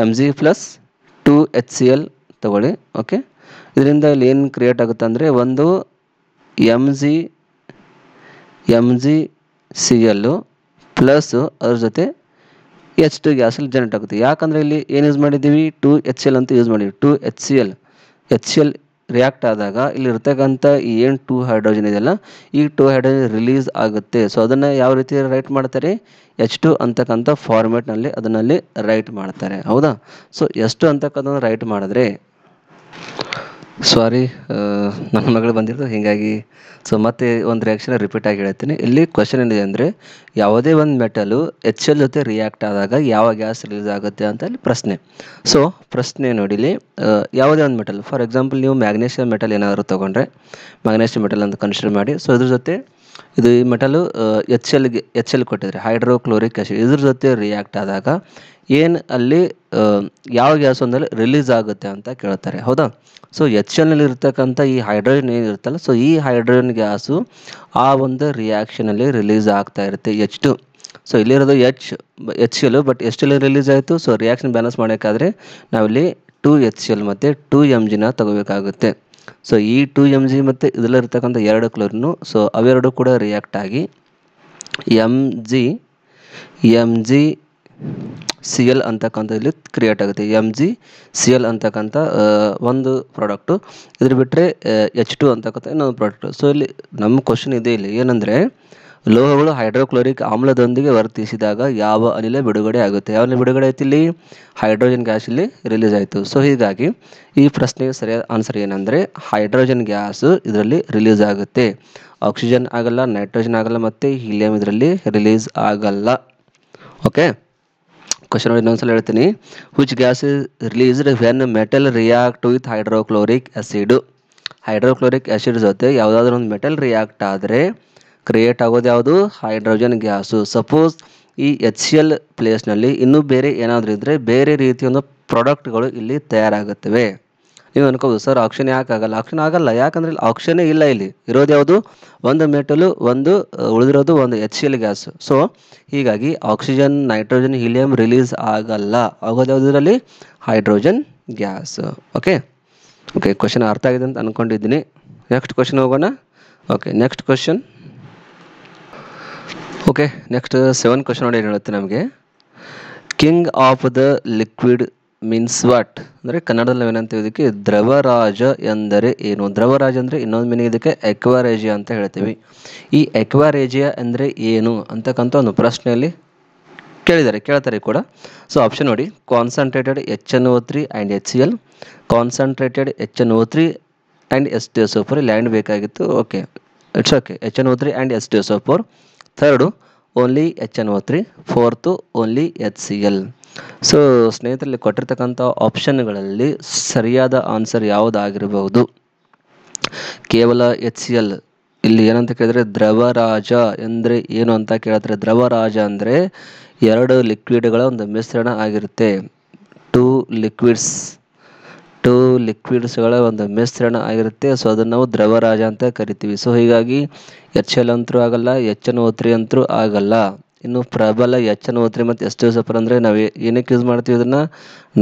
Mg ಪ್ಲಸ್ 2HCl ತಗೊಳ್ಳಿ. ಓಕೆ, ಇದರಿಂದ ಇಲ್ಲಿ ಏನು ಕ್ರಿಯೇಟ್ ಆಗುತ್ತೆ ಅಂದರೆ, ಒಂದು MgCl ಪ್ಲಸ್ ಅದ್ರ ಜೊತೆ H2 ಗ್ಯಾಸಲ್ಲಿ ಜನರೇಟ್ ಆಗುತ್ತೆ. ಯಾಕಂದರೆ ಇಲ್ಲಿ ಏನು ಯೂಸ್ ಮಾಡಿದ್ದೀವಿ? 2HCl ಅಂತ ಯೂಸ್ ಮಾಡಿದ್ವಿ. 2HCl ರಿಯಾಕ್ಟ್ ಆದಾಗ ಇಲ್ಲಿ ಇರ್ತಕ್ಕಂಥ ಈ ಏನು 2 ಹೈಡ್ರೋಜನ್ ಇದೆಯಲ್ಲ, ಈ 2 ಹೈಡ್ರೋಜನ್ ರಿಲೀಸ್ ಆಗುತ್ತೆ. ಸೊ ಅದನ್ನು ಯಾವ ರೀತಿ ರೈಟ್ ಮಾಡ್ತಾರೆ? H2 ಅಂತಕ್ಕಂಥ ಫಾರ್ಮೆಟ್ನಲ್ಲಿ ಅದನ್ನಲ್ಲಿ ರೈಟ್ ಮಾಡ್ತಾರೆ. ಹೌದಾ? ಸೊ H2 ಅಂತಕ್ಕಂಥ ರೈಟ್ ಮಾಡಿದ್ರೆ, ಸಾರಿ ನನ್ನ ಮಗಳು ಬಂದಿರ್ತದೆ ಹೀಗಾಗಿ ಸೊ ಮತ್ತೆ ಒಂದು ರಿಯಾಕ್ಷನ್ ರಿಪೀಟ್ ಆಗಿ ಹೇಳ್ತೀನಿ. ಇಲ್ಲಿ ಕ್ವಶನ್ ಏನಿದೆ ಅಂದರೆ, ಯಾವುದೇ ಒಂದು ಮೆಟಲು HL ಜೊತೆ ರಿಯಾಕ್ಟ್ ಆದಾಗ ಯಾವ ಗ್ಯಾಸ್ ರಿಲೀಸ್ ಆಗುತ್ತೆ ಅಂತ ಇಲ್ಲಿ ಪ್ರಶ್ನೆ. ಸೊ ಪ್ರಶ್ನೆ ನೋಡಿಲಿ, ಯಾವುದೇ ಒಂದು ಮೆಟಲ್, ಫಾರ್ ಎಕ್ಸಾಂಪಲ್ ನೀವು ಮ್ಯಾಗ್ನೇಷಿಯಂ ಮೆಟಲ್ ಏನಾದರೂ ತೊಗೊಂಡ್ರೆ, ಮ್ಯಾಗ್ನೇಷಿಯಂ ಮೆಟಲ್ ಅಂತ ಕನ್ಸಿಡರ್ ಮಾಡಿ. ಸೊ ಇದ್ರ ಜೊತೆ ಇದು ಈ ಮೆಟಲು HL ಕೊಟ್ಟಿದ್ದಾರೆ, ಹೈಡ್ರೋಕ್ಲೋರಿಕ್ ಆಸಿಡ್. ಇದ್ರ ಜೊತೆ ರಿಯಾಕ್ಟ್ ಆದಾಗ ಏನು ಅಲ್ಲಿ ಯಾವ ಗ್ಯಾಸ್ ಒಂದಲ್ಲಿ ರಿಲೀಸ್ ಆಗುತ್ತೆ ಅಂತ ಕೇಳ್ತಾರೆ. ಹೌದಾ? ಸೊ HLನಲ್ಲಿ ಇರ್ತಕ್ಕಂಥ ಈ ಹೈಡ್ರೋಜನ್ ಏನಿರುತ್ತಲ್ಲ, ಸೊ ಈ ಹೈಡ್ರೋಜನ್ ಗ್ಯಾಸು ಆ ಒಂದು ರಿಯಾಕ್ಷನಲ್ಲಿ ರಿಲೀಸ್ ಆಗ್ತಾ ಇರುತ್ತೆ, H2. ಸೊ ಇಲ್ಲಿರೋದು HCl, ಬಟ್ ಎಷ್ಟೆಲ್ಲ ರಿಲೀಸ್ ಆಯಿತು? ಸೊ ರಿಯಾಕ್ಷನ್ ಬ್ಯಾಲೆನ್ಸ್ ಮಾಡೋಕ್ಕಾದರೆ ನಾವಿಲ್ಲಿ 2HCl ಮತ್ತು 2Mgನ ತಗೋಬೇಕಾಗುತ್ತೆ. ಸೊ ಈ 2Mg ಮತ್ತು ಇದರಲ್ಲಿರ್ತಕ್ಕಂಥ 2 ಕ್ಲೋರಿನು, ಸೊ ಅವೆರಡು ಕೂಡ ರಿಯಾಕ್ಟ್ ಆಗಿ MgCl ಅಂತಕ್ಕಂಥ ಇಲ್ಲಿ ಕ್ರಿಯೇಟ್ ಆಗುತ್ತೆ. MgCl ಅಂತಕ್ಕಂಥ ಒಂದು ಪ್ರಾಡಕ್ಟು. ಇದ್ರ ಬಿಟ್ಟರೆ H2 ಅಂತಕ್ಕಂಥ ಇನ್ನೊಂದು ಪ್ರಾಡಕ್ಟು. ಸೊ ಇಲ್ಲಿ ನಮ್ಮ ಕ್ವಶನ್ ಇದೆ ಇಲ್ಲಿ ಏನಂದರೆ, ಲೋಹಗಳು ಹೈಡ್ರೋಕ್ಲೋರಿಕ್ ಆಮ್ಲದೊಂದಿಗೆ ವರ್ತಿಸಿದಾಗ ಯಾವ ಅನಿಲ ಬಿಡುಗಡೆ ಆಗುತ್ತೆ? ಯಾವ ಅನಿಲ ಬಿಡುಗಡೆ ಆಯ್ತು? ಇಲ್ಲಿ ಹೈಡ್ರೋಜನ್ ಗ್ಯಾಸ್ ಇಲ್ಲಿ ರಿಲೀಸ್ ಆಯಿತು. ಸೊ ಹೀಗಾಗಿ ಈ ಪ್ರಶ್ನೆಗೆ ಸರಿಯಾದ ಆನ್ಸರ್ ಏನಂದರೆ, ಹೈಡ್ರೋಜನ್ ಗ್ಯಾಸು ಇದರಲ್ಲಿ ರಿಲೀಸ್ ಆಗುತ್ತೆ. ಆಕ್ಸಿಜನ್ ಆಗಲ್ಲ, ನೈಟ್ರೋಜನ್ ಆಗಲ್ಲ, ಮತ್ತು ಹೀಲಿಯಂ ಇದರಲ್ಲಿ ರಿಲೀಸ್ ಆಗಲ್ಲ. ಓಕೆ, ಕ್ವಶನ್ ಇನ್ನೊಂದ್ಸಲ ಹೇಳ್ತೀನಿ. Which gas is released when metal react with hydrochloric acid? Hydrochloric acid ಜೊತೆ ಯಾವುದಾದ್ರೂ ಒಂದು ಮೆಟಲ್ ರಿಯಾಕ್ಟ್ ಆದರೆ ಕ್ರಿಯೇಟ್ ಆಗೋದು ಯಾವುದು? Hydrogen gas. ಸಪೋಸ್ ಈ HCl ಪ್ಲೇಸ್ನಲ್ಲಿ ಇನ್ನೂ ಬೇರೆ ಏನಾದರೂ ಇದ್ದರೆ ಬೇರೆ ರೀತಿಯ ಒಂದು ಪ್ರಾಡಕ್ಟ್ಗಳು ಇಲ್ಲಿ ತಯಾರಾಗುತ್ತವೆ. ನೀವು ಅನ್ಕೋಬೋದು ಸರ್ ಆಕ್ಷನ್ ಯಾಕೆ ಆಗಲ್ಲ, ಆಕ್ಷನ್ ಆಗಲ್ಲ ಯಾಕಂದ್ರೆ ಇಲ್ಲಿ ಆಕ್ಷನೇ ಇಲ್ಲ, ಇಲ್ಲಿ ಇರೋದು ಯಾವುದು ಒಂದು ಮೆಟಲು, ಒಂದು ಉಳಿದಿರೋದು ಒಂದು HCl ಗ್ಯಾಸ್. ಸೊ ಹೀಗಾಗಿ ಆಕ್ಸಿಜನ್, ನೈಟ್ರೋಜನ್, ಹೀಲಿಯಂ ರಿಲೀಸ್ ಆಗಲ್ಲ, ಆಗೋದು ಯಾವುದರಲ್ಲಿ hydrogen gas. Okay okay question ಅರ್ಥ ಆಗಿದೆ ಅಂತ ಅಂದ್ಕೊಂಡಿದ್ದೀನಿ. ನೆಕ್ಸ್ಟ್ ಕ್ವಶನ್ ಹೋಗೋಣ. Okay next question. Okay next 7 question ನೋಡಿ ಏನು ಹೇಳುತ್ತೆ ನಮಗೆ. King of the liquid means what ಅಂದರೆ ಕನ್ನಡದಲ್ಲಿ ನಾವೇನಂತ ಇದಕ್ಕೆ ದ್ರವರಾಜ ಎಂದರೆ ಏನು. ದ್ರವರಾಜ ಅಂದರೆ ಇನ್ನೊಂದು ಮೀನಿಂಗ್ ಇದಕ್ಕೆ ಎಕ್ವಾರೇಜಿಯಾ ಅಂತ ಹೇಳ್ತೀವಿ. ಈ ಎಕ್ವಾರೇಜಿಯಾ ಅಂದರೆ ಏನು ಅಂತಕ್ಕಂಥ ಒಂದು ಪ್ರಶ್ನೆಯಲ್ಲಿ ಕೇಳ್ತಾರೆ ಕೂಡ. ಸೊ ಆಪ್ಷನ್ ನೋಡಿ, concentrated HNO3 and HCl, concentrated HNO3 and H2SO4. ಲ್ಯಾಂಡ್ ಬೇಕಾಗಿತ್ತು. Okay it's okay. HNO3 and H2SO4. Third only HNO3. Fourth only HCl. ಸೊ ಸ್ನೇಹಿತರಲ್ಲಿ ಕೊಟ್ಟಿರ್ತಕ್ಕಂಥ ಆಪ್ಷನ್ಗಳಲ್ಲಿ ಸರಿಯಾದ ಆನ್ಸರ್ ಯಾವುದಾಗಿರಬಹುದು? ಕೇವಲ HCl. ಇಲ್ಲಿ ಏನಂತ ಕೇಳಿದ್ರೆ ದ್ರವರಾಜ ಅಂದರೆ ಏನು ಅಂತ ಕೇಳ್ತಾರೆ. ದ್ರವರಾಜ ಅಂದರೆ 2 ಲಿಕ್ವಿಡ್ಗಳ ಒಂದು ಮಿಶ್ರಣ ಆಗಿರುತ್ತೆ. ಟೂ ಲಿಕ್ವಿಡ್ಸ್ಗಳ ಒಂದು ಮಿಶ್ರಣ ಆಗಿರುತ್ತೆ. ಸೊ ಅದನ್ನು ನಾವು ದ್ರವರಾಜ ಅಂತ ಕರಿತೀವಿ. ಸೊ ಹೀಗಾಗಿ HCl ಅಂತೂ ಆಗಲ್ಲ, HNO3 ಅಂತೂ ಆಗಲ್ಲ. ಇನ್ನು ಪ್ರಬಲ HNO3 ಮತ್ತು H2SO4 ಅಂದರೆ ನಾವು ಏನಕ್ಕೆ ಯೂಸ್ ಮಾಡ್ತೀವಿ, ಇದನ್ನು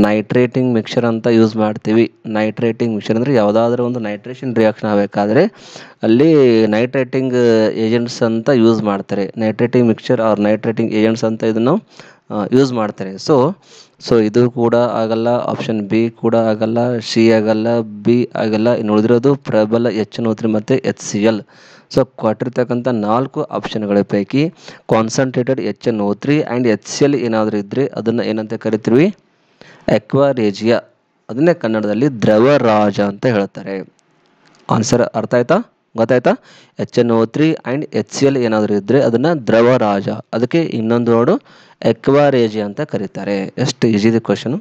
ನೈಟ್ರೇಟಿಂಗ್ ಮಿಕ್ಸರ್ ಅಂತ ಯೂಸ್ ಮಾಡ್ತೀವಿ. ನೈಟ್ರೇಟಿಂಗ್ ಮಿಕ್ಸರ್ ಅಂದರೆ ಯಾವುದಾದ್ರೂ ಒಂದು ನೈಟ್ರೇಷನ್ ರಿಯಾಕ್ಷನ್ ಆಗಬೇಕಾದ್ರೆ ಅಲ್ಲಿ ನೈಟ್ರೇಟಿಂಗ್ ಏಜೆಂಟ್ಸ್ ಅಂತ ಯೂಸ್ ಮಾಡ್ತಾರೆ. ನೈಟ್ರೇಟಿಂಗ್ ಮಿಕ್ಸರ್ ಆರ್ ನೈಟ್ರೇಟಿಂಗ್ ಏಜೆಂಟ್ಸ್ ಅಂತ ಇದನ್ನು ಯೂಸ್ ಮಾಡ್ತಾರೆ. ಸೊ ಇದು ಕೂಡ ಆಗಲ್ಲ, ಆಪ್ಷನ್ ಬಿ ಕೂಡ ಆಗಲ್ಲ, ಸಿ ಆಗಲ್ಲ, ಬಿ ಆಗಲ್ಲ. ಇನ್ನು ಉಳಿದಿರೋದು ಪ್ರಬಲ HNO3 ಮತ್ತು HCl. ಸೊ ಕೊಟ್ಟಿರ್ತಕ್ಕಂಥ 4 ಆಪ್ಷನ್ಗಳ ಪೈಕಿ ಕಾನ್ಸಂಟ್ರೇಟೆಡ್ HNO3 ಆ್ಯಂಡ್ HCl ಏನಾದರೂ ಇದ್ದರೆ ಅದನ್ನು ಏನಂತ ಕರಿತೀವಿ, ಎಕ್ವಾರೇಜಿಯಾ. ಅದನ್ನೇ ಕನ್ನಡದಲ್ಲಿ ದ್ರವರಾಜ ಅಂತ ಹೇಳ್ತಾರೆ. ಆನ್ಸರ್ ಅರ್ಥ ಆಯ್ತಾ, ಗೊತ್ತಾಯ್ತಾ? HNO3 ಆ್ಯಂಡ್ HCl ಏನಾದರೂ ಇದ್ದರೆ ಅದನ್ನು ದ್ರವರಾಜ, ಅದಕ್ಕೆ ಇನ್ನೊಂದು ವರ್ಡು ಎಕ್ವಾರೇಜಿಯಾ ಅಂತ ಕರೀತಾರೆ. ಎಷ್ಟು ಈಜಿ ಇದೆ ಕ್ವಶನು,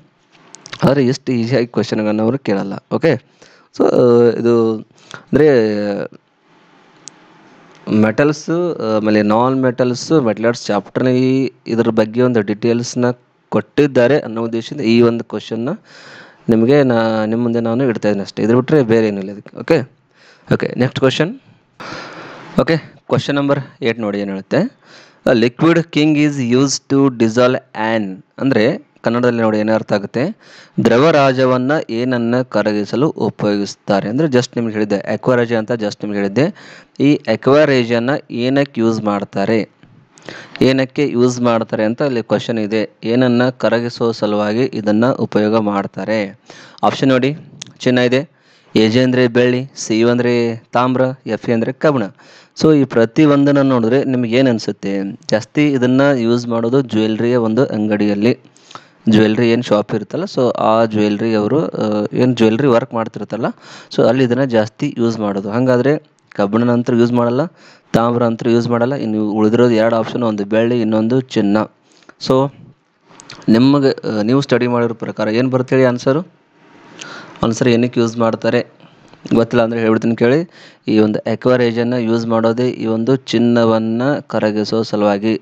ಆದರೆ ಎಷ್ಟು ಈಸಿಯಾಗಿ ಕ್ವಶನ್ಗಳನ್ನು ಅವರು ಕೇಳಲ್ಲ. ಓಕೆ ಸೊ ಇದು ಅಂದರೆ ಮೆಟಲ್ಸು ಆಮೇಲೆ ನಾನ್ ಮೆಟಲ್ಸು ಮೆಟಲರ್ಸ್ ಚಾಪ್ಟರ್ನಾಗಿ ಇದ್ರ ಬಗ್ಗೆ ಒಂದು ಡೀಟೇಲ್ಸ್ನ ಕೊಟ್ಟಿದ್ದಾರೆ ಅನ್ನೋ ಉದ್ದೇಶದಿಂದ ಈ ಒಂದು ಕ್ವಶನ್ನ ನಿಮಗೆ ನಿಮ್ಮ ಮುಂದೆ ನಾನು ಇಡ್ತಾ ಇದ್ದೀನಿ ಅಷ್ಟೇ. ಇದ್ರ ಬಿಟ್ಟರೆ ಬೇರೆ ಏನಿಲ್ಲ ಇದಕ್ಕೆ. Okay next question. Okay question number 8 ನೋಡಿ ಏನು ಹೇಳುತ್ತೆ. Liquid king is use to dissolve an ಅಂದರೆ ಕನ್ನಡದಲ್ಲಿ ನೋಡಿ ಏನು ಅರ್ಥ ಆಗುತ್ತೆ, ದ್ರವರಾಜವನ್ನು ಏನನ್ನು ಕರಗಿಸಲು ಉಪಯೋಗಿಸ್ತಾರೆ ಅಂದರೆ ಜಸ್ಟ್ ನಿಮ್ಗೆ ಹೇಳಿದ್ದೆ ಎಕ್ವಾರೇಜಿಯಾ ಅಂತ ಜಸ್ಟ್ ನಿಮ್ಗೆ ಹೇಳಿದ್ದೆ. ಈ ಎಕ್ವಾರೇಜಿಯನ್ನು ಏನಕ್ಕೆ ಯೂಸ್ ಮಾಡ್ತಾರೆ ಅಂತ ಅಲ್ಲಿ ಕ್ವಶನ್ ಇದೆ. ಏನನ್ನು ಕರಗಿಸುವ ಸಲುವಾಗಿ ಇದನ್ನು ಉಪಯೋಗ ಮಾಡ್ತಾರೆ? ಆಪ್ಷನ್ ನೋಡಿ, ಚಿನ್ನ ಇದೆ, ಎಜೆ ಅಂದರೆ ಬೆಳ್ಳಿ, ಸಿ ಅಂದರೆ ತಾಮ್ರ, ಎಫ್ ಅಂದರೆ ಕಬ್ಬಿಣ. ಸೊ ಈ ಪ್ರತಿಯೊಂದನ್ನು ನೋಡಿದ್ರೆ ನಿಮ್ಗೆ ಏನು ಅನಿಸುತ್ತೆ, ಜಾಸ್ತಿ ಇದನ್ನು ಯೂಸ್ ಮಾಡೋದು ಜ್ಯುವೆಲ್ರಿಯ ಒಂದು ಅಂಗಡಿಯಲ್ಲಿ, ಜ್ಯುವೆಲ್ರಿ ಏನು ಶಾಪ್ ಇರುತ್ತಲ್ಲ, ಸೊ ಆ ಜ್ಯುವೆಲ್ರಿ ಅವರು ಏನು ಜ್ಯುವೆಲ್ರಿ ವರ್ಕ್ ಮಾಡ್ತಿರುತ್ತಲ್ಲ, ಸೊ ಅಲ್ಲಿ ಇದನ್ನು ಜಾಸ್ತಿ ಯೂಸ್ ಮಾಡೋದು. ಹಾಗಾದರೆ ಕಬ್ಬಿಣ ಅಂತೂ ಯೂಸ್ ಮಾಡಲ್ಲ, ತಾಮ್ರ ಅಂತೂ ಯೂಸ್ ಮಾಡಲ್ಲ. ಇನ್ನು ಉಳಿದಿರೋದು 2 ಆಪ್ಷನ್, ಒಂದು ಬೆಳ್ಳಿ, ಇನ್ನೊಂದು ಚಿನ್ನ. ಸೊ ನಿಮಗೆ ನೀವು ಸ್ಟಡಿ ಮಾಡಿರೋ ಪ್ರಕಾರ ಏನು ಬರುತ್ತೆ ಹೇಳಿ ಆನ್ಸರ್ ಏನಕ್ಕೆ ಯೂಸ್ ಮಾಡ್ತಾರೆ ಗೊತ್ತಿಲ್ಲ ಅಂದರೆ ಹೇಳ್ಬಿಡ್ತೀನಿ ಕೇಳಿ. ಈ ಒಂದು ಎಕ್ವಾರೇಜನ್ನು ಯೂಸ್ ಮಾಡೋದೇ ಈ ಒಂದು ಚಿನ್ನವನ್ನು ಕರಗಿಸೋ ಸಲುವಾಗಿ,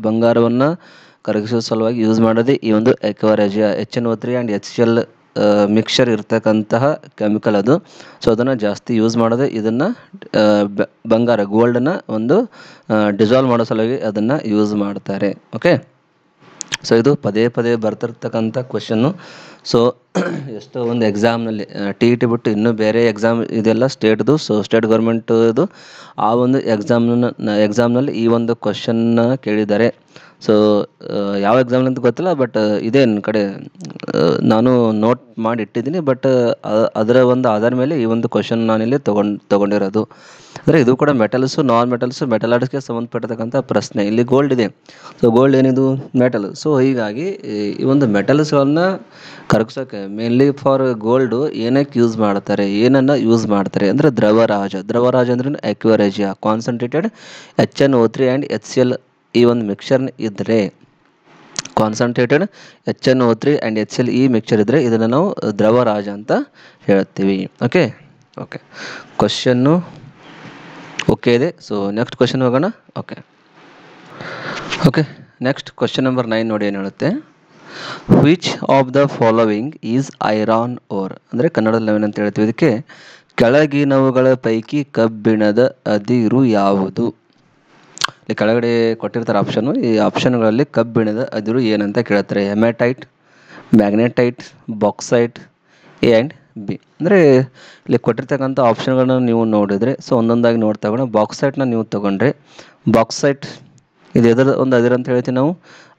ಬಂಗಾರವನ್ನು ಕರಗಿಸೋ ಸಲುವಾಗಿ ಯೂಸ್ ಮಾಡೋದೇ ಈ ಒಂದು ಎಕ್ವಾರೇಜಿಯಾ. HNO3 ಆ್ಯಂಡ್ HCl ಮಿಕ್ಸರ್ ಇರ್ತಕ್ಕಂತಹ ಕೆಮಿಕಲ್ ಅದು. ಸೊ ಅದನ್ನು ಜಾಸ್ತಿ ಯೂಸ್ ಮಾಡೋದೇ ಇದನ್ನು ಬಂಗಾರ ಗೋಲ್ಡನ್ನು ಒಂದು ಡಿಸಾಲ್ವ್ ಮಾಡೋ ಸಲುವಾಗಿ ಅದನ್ನು ಯೂಸ್ ಮಾಡ್ತಾರೆ. ಓಕೆ ಸೊ ಇದು ಪದೇ ಬರ್ತಿರ್ತಕ್ಕಂಥ ಕ್ವಶನ್ನು. ಸೊ ಎಷ್ಟೋ ಒಂದು ಎಕ್ಸಾಮ್ನಲ್ಲಿ TET ಬಿಟ್ಟು ಇನ್ನೂ ಬೇರೆ ಎಕ್ಸಾಮ್ ಇದೆಲ್ಲ ಸ್ಟೇಟ್ದು, ಸೊ ಸ್ಟೇಟ್ ಗೌರ್ಮೆಂಟ್ದು ಆ ಒಂದು ಎಕ್ಸಾಮ್ನಲ್ಲಿ ಈ ಒಂದು ಕ್ವಶನ್ನ ಕೇಳಿದ್ದಾರೆ. ಸೊ ಯಾವ ಎಕ್ಸಾಮ್ ಅಂತ ಗೊತ್ತಿಲ್ಲ, ಬಟ್ ಇದೇ ನನ್ನ ಕಡೆ ನಾನು ನೋಟ್ ಮಾಡಿ ಇಟ್ಟಿದ್ದೀನಿ. ಬಟ್ ಅದರ ಒಂದು ಆಧಾರ ಮೇಲೆ ಈ ಒಂದು ಕ್ವಶನ್ ನಾನಿಲ್ಲಿ ತೊಗೊಂಡಿರೋದು. ಅಂದರೆ ಇದು ಕೂಡ ಮೆಟಲ್ಸು ನಾನ್ ಮೆಟಲ್ಸು ಮೆಟಲಾರ್ಡ್ಸ್ಗೆ ಸಂಬಂಧಪಟ್ಟಿರ್ತಕ್ಕಂಥ ಪ್ರಶ್ನೆ. ಇಲ್ಲಿ ಗೋಲ್ಡ್ ಇದೆ, ಸೊ ಗೋಲ್ಡ್ ಏನಿದು ಮೆಟಲ್. ಸೊ ಹೀಗಾಗಿ ಈ ಒಂದು ಮೆಟಲ್ಸ್ಗಳನ್ನು ಕರಗಿಸೋಕ್ಕೆ ಮೇನ್ಲಿ ಫಾರ್ ಗೋಲ್ಡು ಏನಕ್ಕೆ ಏನನ್ನು ಯೂಸ್ ಮಾಡ್ತಾರೆ ಅಂದರೆ ದ್ರವರಾಜ ಅಂದ್ರೆ ಎಕ್ವಾರೇಜಿಯಾ. ಕಾನ್ಸಂಟ್ರೇಟೆಡ್ HNO3 ಆ್ಯಂಡ್ HCl ಈ ಒಂದು ಮಿಕ್ಸರ್ ಇದ್ದರೆ, ಕಾನ್ಸಂಟ್ರೇಟೆಡ್ HNO3 ಆ್ಯಂಡ್ HCl ಈ ಮಿಕ್ಸರ್ ಇದ್ದರೆ ಇದನ್ನು ನಾವು ದ್ರವರಾಜ ಅಂತ ಹೇಳ್ತೀವಿ. ಓಕೆ ಕ್ವಶನ್ನು ಓಕೆ ಇದೆ. ಸೊ ನೆಕ್ಸ್ಟ್ ಕ್ವಶನ್ ಹೋಗೋಣ. ಓಕೆ ನೆಕ್ಸ್ಟ್ ಕ್ವಶನ್ ನಂಬರ್ 9 ನೋಡಿ ಏನು ಹೇಳುತ್ತೆ. Which of the following is iron ore, ಅಂದರೆ ಕನ್ನಡದಲ್ಲಿ ನಾವೇನಂತ ಹೇಳ್ತೀವಿ ಇದಕ್ಕೆ, ಕೆಳಗಿನವುಗಳ ಪೈಕಿ ಕಬ್ಬಿಣದ ಅದಿರು ಯಾವುದು. ಇಲ್ಲಿ ಕೆಳಗಡೆ ಕೊಟ್ಟಿರ್ತಾರೆ ಆಪ್ಷನ್ನು, ಈ ಆಪ್ಷನ್ಗಳಲ್ಲಿ ಕಬ್ಬಿಣದ ಅದಿರು ಏನಂತ ಕೇಳ್ತಾರೆ. Hematite, magnetite, bauxite, A and B. ಅಂದರೆ ಇಲ್ಲಿ ಕೊಟ್ಟಿರ್ತಕ್ಕಂಥ ಆಪ್ಷನ್ಗಳನ್ನ ನೀವು ನೋಡಿದರೆ, ಸೊ ಒಂದೊಂದಾಗಿ ನೋಡ್ತಾ ಹೋಗೋಣ. ಬಾಕ್ಸೈಟ್ನ ನೀವು ತೊಗೊಂಡ್ರೆ, ಬಾಕ್ಸೈಟ್ ಇದು ಎದರ ಒಂದು ಅದಿರು ಅಂತ ಹೇಳ್ತೀವಿ ನಾವು,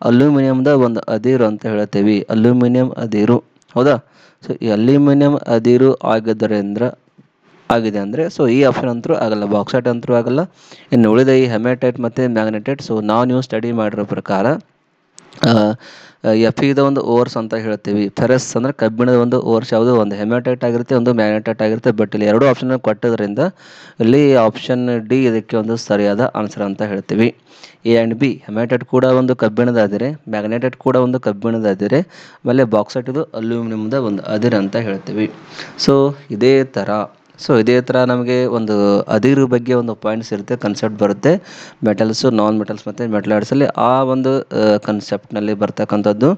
ಅಲ್ಯೂಮಿನಿಯಮ್ದ ಒಂದು ಅದಿರು ಅಂತ ಹೇಳ್ತೀವಿ, ಅಲ್ಯೂಮಿನಿಯಂ ಅದಿರು, ಹೌದಾ. ಸೊ ಈ ಅಲ್ಯೂಮಿನಿಯಂ ಅದಿರು ಆಗಿದೆ ಅಂದರೆ ಸೊ ಈ ಆಪ್ಷನ್ ಅಂತೂ ಆಗಲ್ಲ, ಬಾಕ್ಸೈಟ್ ಅಂತೂ ಆಗಲ್ಲ. ಇನ್ನು ಉಳಿದ ಈ ಹೆಮ್ಯಾಟೈಟ್ ಮತ್ತು ಮ್ಯಾಗ್ನೆಟೈಟ್, ಸೊ ನೀವು ಸ್ಟಡಿ ಮಾಡಿರೋ ಪ್ರಕಾರ ಎಫಿದ ಒಂದು ಓರ್ಸ್ ಅಂತ ಹೇಳ್ತೀವಿ. ಫೆರಸ್ ಅಂದರೆ ಕಬ್ಬಿಣದ ಒಂದು ಓರ್ಸ್ ಯಾವುದು, ಒಂದು ಹೆಮ್ಯಾಟೈಟ್ ಆಗಿರುತ್ತೆ, ಒಂದು ಮ್ಯಾಗ್ನೆಟೈಟ್ ಆಗಿರುತ್ತೆ. ಬಟ್ ಇಲ್ಲಿ ಎರಡು ಆಪ್ಷನ್ ಕೊಟ್ಟೋದ್ರಿಂದ ಇಲ್ಲಿ ಆಪ್ಷನ್ ಡಿ ಇದಕ್ಕೆ ಒಂದು ಸರಿಯಾದ ಆನ್ಸರ್ ಅಂತ ಹೇಳ್ತೀವಿ. ಎ ಆ್ಯಂಡ್ ಬಿ, ಹೆಮ್ಯಾಟೈಟ್ ಕೂಡ ಒಂದು ಕಬ್ಬಿಣದ ಅದಿರೆ, ಮ್ಯಾಗ್ನೆಟೈಟ್ ಕೂಡ ಒಂದು ಕಬ್ಬಿಣದ ಅದಿರೆ, ಆಮೇಲೆ ಬಾಕ್ಸೈಟ್ ಇದು ಅಲ್ಯೂಮಿನಿಯಮ್ದ ಒಂದು ಅದಿರು ಅಂತ ಹೇಳ್ತೀವಿ. ಸೊ ಇದೇ ಥರ ನಮಗೆ ಒಂದು ಅದಿರು ಬಗ್ಗೆ ಒಂದು ಪಾಯಿಂಟ್ಸ್ ಇರುತ್ತೆ, ಕನ್ಸೆಪ್ಟ್ ಬರುತ್ತೆ. ಮೆಟಲ್ಸು, ನಾನ್ ಮೆಟಲ್ಸ್ ಮತ್ತು ಮೆಟಲಾಯ್ಡ್ಸಲ್ಲಿ ಆ ಒಂದು ಕನ್ಸೆಪ್ಟ್ನಲ್ಲಿ ಬರ್ತಕ್ಕಂಥದ್ದು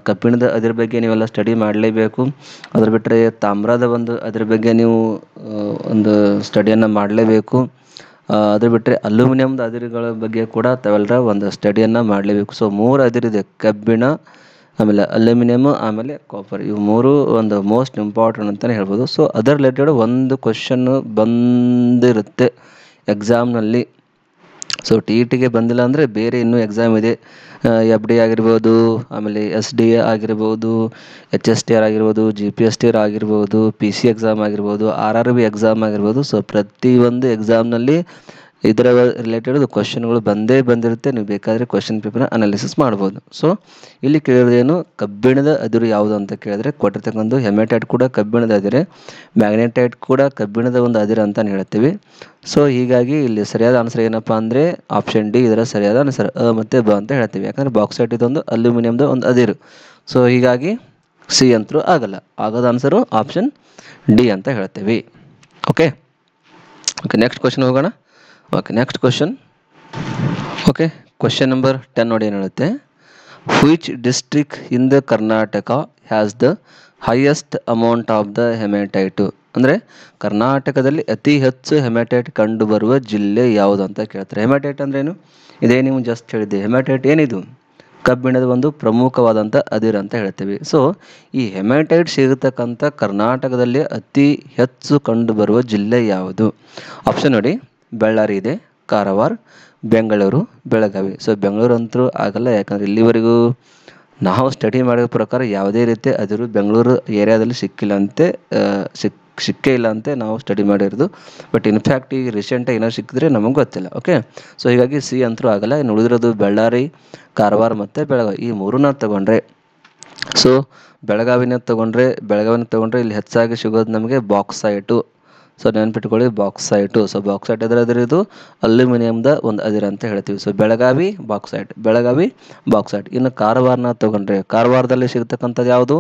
ಕಬ್ಬಿಣದ ಅದ್ರ ಬಗ್ಗೆ ನೀವೆಲ್ಲ ಸ್ಟಡಿ ಮಾಡಲೇಬೇಕು. ಅದ್ರ ಬಿಟ್ಟರೆ ತಾಮ್ರದ ಒಂದು ಅದ್ರ ಬಗ್ಗೆ ನೀವು ಒಂದು ಸ್ಟಡಿಯನ್ನು ಮಾಡಲೇಬೇಕು. ಅದ್ರ ಬಿಟ್ಟರೆ ಅಲ್ಯೂಮಿನಿಯಮ್ದ ಅದಿರುಗಳ ಬಗ್ಗೆ ಕೂಡ ತಾವೆಲ್ಲರ ಒಂದು ಸ್ಟಡಿಯನ್ನು ಮಾಡಲೇಬೇಕು. ಸೊ 3 ಅದಿರಿದೆ, ಕಬ್ಬಿಣ, ಆಮೇಲೆ ಅಲ್ಯೂಮಿನಿಯಮ್, ಆಮೇಲೆ ಕಾಪರ್. ಇವು 3 ಒಂದು ಮೋಸ್ಟ್ ಇಂಪಾರ್ಟೆಂಟ್ ಅಂತಲೇ ಹೇಳ್ಬೋದು. ಸೊ ಅದರ್ ರಿಲೇಟೆಡ್ ಒಂದು ಕ್ವಶನ್ನು ಬಂದಿರುತ್ತೆ ಎಕ್ಸಾಮ್ನಲ್ಲಿ. ಸೊ TETಗೆ ಬಂದಿಲ್ಲ ಅಂದರೆ ಬೇರೆ ಇನ್ನೂ ಎಕ್ಸಾಮ್ ಇದೆ, FD ಆಗಿರ್ಬೋದು, ಆಮೇಲೆ SDA ಆಗಿರ್ಬೋದು, HSTR ಆಗಿರ್ಬೋದು, GPSTR ಆಗಿರ್ಬೋದು, PC ಎಕ್ಸಾಮ್ ಆಗಿರ್ಬೋದು, RRB ಎಕ್ಸಾಮ್ ಆಗಿರ್ಬೋದು. ಸೊ ಪ್ರತಿಯೊಂದು ಎಕ್ಸಾಮ್ನಲ್ಲಿ ಇದರ ರಿಲೇಟೆಡ್ ಕ್ವಶನ್ಗಳು ಬಂದಿರುತ್ತೆ. ನೀವು ಬೇಕಾದರೆ ಕ್ವಶನ್ ಪೇಪರ್ನ ಅನಾಲಿಸಿಸ್ ಮಾಡ್ಬೋದು. ಸೊ ಇಲ್ಲಿ ಕೇಳಿದ್ರೇನು, ಕಬ್ಬಿಣದ ಅದಿರು ಯಾವುದು ಅಂತ ಕೇಳಿದ್ರೆ ಕೊಟ್ಟಿರ್ತಕ್ಕಂಥ ಹೆಮ್ಯಾಟೈಟ್ ಕೂಡ ಕಬ್ಬಿಣದ ಅದಿರೆ, ಮ್ಯಾಗ್ನೆಟೈಟ್ ಕೂಡ ಕಬ್ಬಿಣದ ಒಂದು ಅದಿರು ಅಂತಲೇ ಹೇಳ್ತೀವಿ. ಸೊ ಹೀಗಾಗಿ ಇಲ್ಲಿ ಸರಿಯಾದ ಆನ್ಸರ್ ಏನಪ್ಪ ಅಂದರೆ ಆಪ್ಷನ್ ಡಿ ಇದರ ಸರಿಯಾದ ಆನ್ಸರ್, ಮತ್ತು ಬ ಅಂತ ಹೇಳ್ತೀವಿ. ಯಾಕಂದರೆ ಬಾಕ್ಸೈಟ್ ಇದೊಂದು ಅಲ್ಯೂಮಿನಿಯಮ್ದ ಒಂದು ಅದಿರು. ಸೊ ಹೀಗಾಗಿ ಸಿ ಅಂತರೂ ಆಗಲ್ಲ, ಆಗೋದ ಆನ್ಸರು ಆಪ್ಷನ್ ಡಿ ಅಂತ ಹೇಳ್ತೀವಿ. ಓಕೆ, ನೆಕ್ಸ್ಟ್ ಕ್ವಶನ್ ಹೋಗೋಣ. Next question. ಕ್ವಶನ್ ನಂಬರ್ 10 ನೋಡಿ ಏನು ಹೇಳುತ್ತೆ. Which district in the Karnataka has the highest amount of the hematite, ಅಂದರೆ ಕರ್ನಾಟಕದಲ್ಲಿ ಅತಿ ಹೆಚ್ಚು ಹೆಮ್ಯಾಟೈಟ್ ಕಂಡು ಬರುವ ಜಿಲ್ಲೆ ಯಾವುದು ಅಂತ ಕೇಳ್ತಾರೆ. ಹೆಮ್ಯಾಟೈಟ್ ಅಂದ್ರೇನು, ಇದೇ ನೀವು ಜಸ್ಟ್ ಹೇಳಿದ್ದೆ. ಹೆಮ್ಯಾಟೈಟ್ ಏನಿದು, ಕಬ್ಬಿಣದ ಒಂದು ಪ್ರಮುಖವಾದಂಥ ಅದಿರು ಅಂತ ಹೇಳ್ತೀವಿ. ಸೊ ಈ ಹೆಮ್ಯಾಟೈಟ್ ಸಿಗತಕ್ಕಂಥ ಕರ್ನಾಟಕದಲ್ಲಿ ಅತಿ ಹೆಚ್ಚು ಕಂಡು ಬರುವ ಜಿಲ್ಲೆ ಯಾವುದು? ಆಪ್ಷನ್ ನೋಡಿ, ಬಳ್ಳಾರಿ ಇದೆ, ಕಾರವಾರ, ಬೆಂಗಳೂರು, ಬೆಳಗಾವಿ. ಸೊ ಬೆಂಗಳೂರು ಅಂತೂ ಆಗಲ್ಲ, ಯಾಕಂದರೆ ಇಲ್ಲಿವರೆಗೂ ನಾವು ಸ್ಟಡಿ ಮಾಡಿದ ಪ್ರಕಾರ ಯಾವುದೇ ರೀತಿ ಅದಿರು ಬೆಂಗಳೂರು ಏರಿಯಾದಲ್ಲಿ ಸಿಕ್ಕೇ ಇಲ್ಲ ಅಂತೆ ನಾವು ಸ್ಟಡಿ ಮಾಡಿರೋದು. ಬಟ್ ಇನ್ಫ್ಯಾಕ್ಟ್ ಈಗ ರೀಸೆಂಟಾಗಿ ಏನೋ ಸಿಕ್ಕಿದ್ರೆ ನಮಗೆ ಗೊತ್ತಿಲ್ಲ. ಓಕೆ, ಸೊ ಹೀಗಾಗಿ ಸಿ ಅಂತೂ ಆಗಲ್ಲ. ಇನ್ನು ಉಳಿದಿರೋದು ಬಳ್ಳಾರಿ, ಕಾರವಾರ ಮತ್ತು ಬೆಳಗಾವಿ, ಈ 3ನ ತಗೊಂಡ್ರೆ, ಸೊ ಬೆಳಗಾವಿನ ತಗೊಂಡ್ರೆ ಇಲ್ಲಿ ಹೆಚ್ಚಾಗಿ ಸಿಗೋದು ನಮಗೆ ಬಾಕ್ಸೈಟು. ಸೊ ನೆನ್ಪಿಟ್ಕೊಳ್ಳಿ, ಬಾಕ್ಸೈಟು. ಸೊ ಬಾಕ್ಸೈಟ್ ಇದು ಅಲ್ಯೂಮಿನಿಯಮ್ದ ಒಂದು ಅದಿರು ಅಂತ ಹೇಳ್ತೀವಿ. So Belagavi bauxite. ಇನ್ನು ಕಾರವಾರನ ತಗೊಂಡ್ರೆ, ಕಾರವಾರದಲ್ಲಿ ಸಿಗ್ತಕ್ಕಂಥದ್ದು ಯಾವುದು,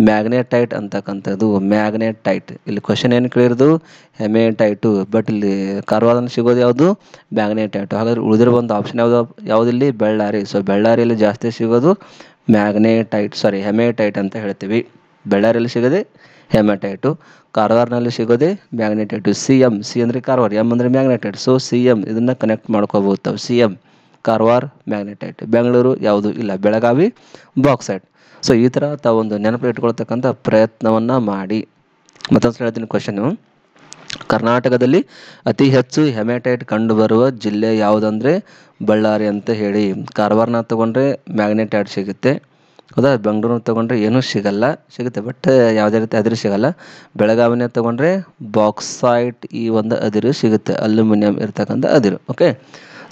ಮ್ಯಾಗ್ನೆಟೈಟ್ ಅಂತಕ್ಕಂಥದ್ದು, ಮ್ಯಾಗ್ನೆಟೈಟ್. ಇಲ್ಲಿ ಕ್ವಶನ್ ಏನು ಕೇಳಿರೋದು, ಹೆಮ್ಯಾಟೈಟು, ಬಟ್ ಇಲ್ಲಿ ಕಾರವಾರದಲ್ಲಿ ಸಿಗೋದು ಯಾವುದು, ಮ್ಯಾಗ್ನೆಟೈಟು. ಹಾಗಾದ್ರೆ ಉಳಿದಿರೋ ಒಂದು ಆಪ್ಷನ್ ಯಾವುದಿಲ್ಲಿ, ಬಳ್ಳಾರಿ. ಸೊ ಬಳ್ಳಾರಿಯಲ್ಲಿ ಜಾಸ್ತಿ ಸಿಗೋದು ಹೆಮ್ಯಾಟೈಟ್ ಅಂತ ಹೇಳ್ತೀವಿ. ಬಳ್ಳಾರಿಯಲ್ಲಿ ಸಿಗೋದೆ ಹೆಮ್ಯಾಟೈಟು, ಕಾರವಾರನಲ್ಲಿ ಸಿಗೋದೆ ಮ್ಯಾಗ್ನೆಟೈಟು. ಸಿ ಅಂದರೆ ಕಾರವಾರ, ಎಮ್ ಅಂದರೆ ಮ್ಯಾಗ್ನೆಟೈಟ್. ಸೊ CM ಇದನ್ನು ಕನೆಕ್ಟ್ ಮಾಡ್ಕೋಬೋದು ತಾವು. CM Karwar magnetite. ಬೆಂಗಳೂರು ಯಾವುದು ಇಲ್ಲ, ಬೆಳಗಾವಿ ಬಾಕ್ಸೈಟ್. ಸೊ ಈ ಥರ ತಾವೊಂದು ನೆನಪು ಇಟ್ಕೊಳ್ತಕ್ಕಂಥ ಪ್ರಯತ್ನವನ್ನು ಮಾಡಿ. ಮತ್ತೊಂದು ಹೇಳ್ತೀನಿ ಕ್ವಶನು, ಕರ್ನಾಟಕದಲ್ಲಿ ಅತಿ ಹೆಚ್ಚು ಹೆಮ್ಯಾಟೈಟ್ ಕಂಡುಬರುವ ಜಿಲ್ಲೆ ಯಾವುದಂದರೆ ಬಳ್ಳಾರಿ ಅಂತ ಹೇಳಿ. ಕಾರವಾರನ ತಗೊಂಡ್ರೆ ಮ್ಯಾಗ್ನೆಟೈಟ್ ಸಿಗುತ್ತೆ, ಹೌದಾ. ಬೆಂಗಳೂರನ್ನ ತೊಗೊಂಡ್ರೆ ಏನೂ ಸಿಗುತ್ತೆ ಬಟ್ ಯಾವುದೇ ರೀತಿ ಅದಿರು ಸಿಗಲ್ಲ. ಬೆಳಗಾವಿನ ತೊಗೊಂಡ್ರೆ ಬಾಕ್ಸೈಟ್ ಈ ಒಂದು ಅದಿರು ಸಿಗುತ್ತೆ, ಅಲ್ಯೂಮಿನಿಯಂ ಇರ್ತಕ್ಕಂಥ ಅದಿರು. ಓಕೆ,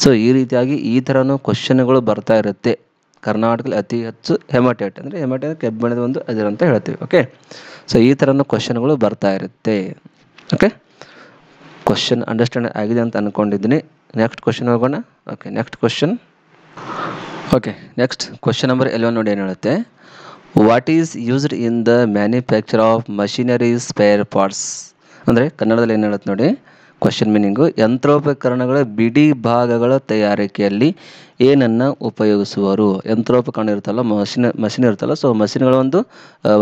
ಸೊ ಈ ರೀತಿಯಾಗಿ ಈ ಥರನೂ ಕ್ವಶನ್ಗಳು ಬರ್ತಾ ಇರುತ್ತೆ. ಕರ್ನಾಟಕದಲ್ಲಿ ಅತಿ ಹೆಚ್ಚು ಹೆಮ್ಯಾಟೈಟ್ ಕಬ್ಬಿಣದ ಒಂದು ಅದಿರು ಅಂತ ಹೇಳ್ತೀವಿ. ಓಕೆ, ಸೊ ಈ ಥರನೂ ಕ್ವಶನ್ಗಳು ಬರ್ತಾ ಇರುತ್ತೆ. ಓಕೆ, ಕ್ವಶನ್ ಅಂಡರ್ಸ್ಟ್ಯಾಂಡ್ ಆಗಿದೆ ಅಂತ ಅಂದ್ಕೊಂಡಿದ್ದೀನಿ. ನೆಕ್ಸ್ಟ್ ಕ್ವಶನ್ ಹೋಗೋಣ. ನೆಕ್ಸ್ಟ್ ಕ್ವಶನ್ ನಂಬರ್ 11 ನೋಡಿ ಏನು ಹೇಳುತ್ತೆ. What is used in the manufacture of machineries spare parts, ಅಂದರೆ ಕನ್ನಡದಲ್ಲಿ ಏನು ಹೇಳುತ್ತೆ ನೋಡಿ, ಕ್ವಶನ್ ಮೀನಿಂಗು, ಯಂತ್ರೋಪಕರಣಗಳ ಬಿಡಿ ಭಾಗಗಳ ತಯಾರಿಕೆಯಲ್ಲಿ ಏನನ್ನು ಉಪಯೋಗಿಸುವರು. ಯಂತ್ರೋಪಕರಣ ಇರುತ್ತಲ್ಲ, ಮಷಿನ್ ಇರುತ್ತಲ್ಲ, ಸೊ ಮಷಿನ್ಗಳ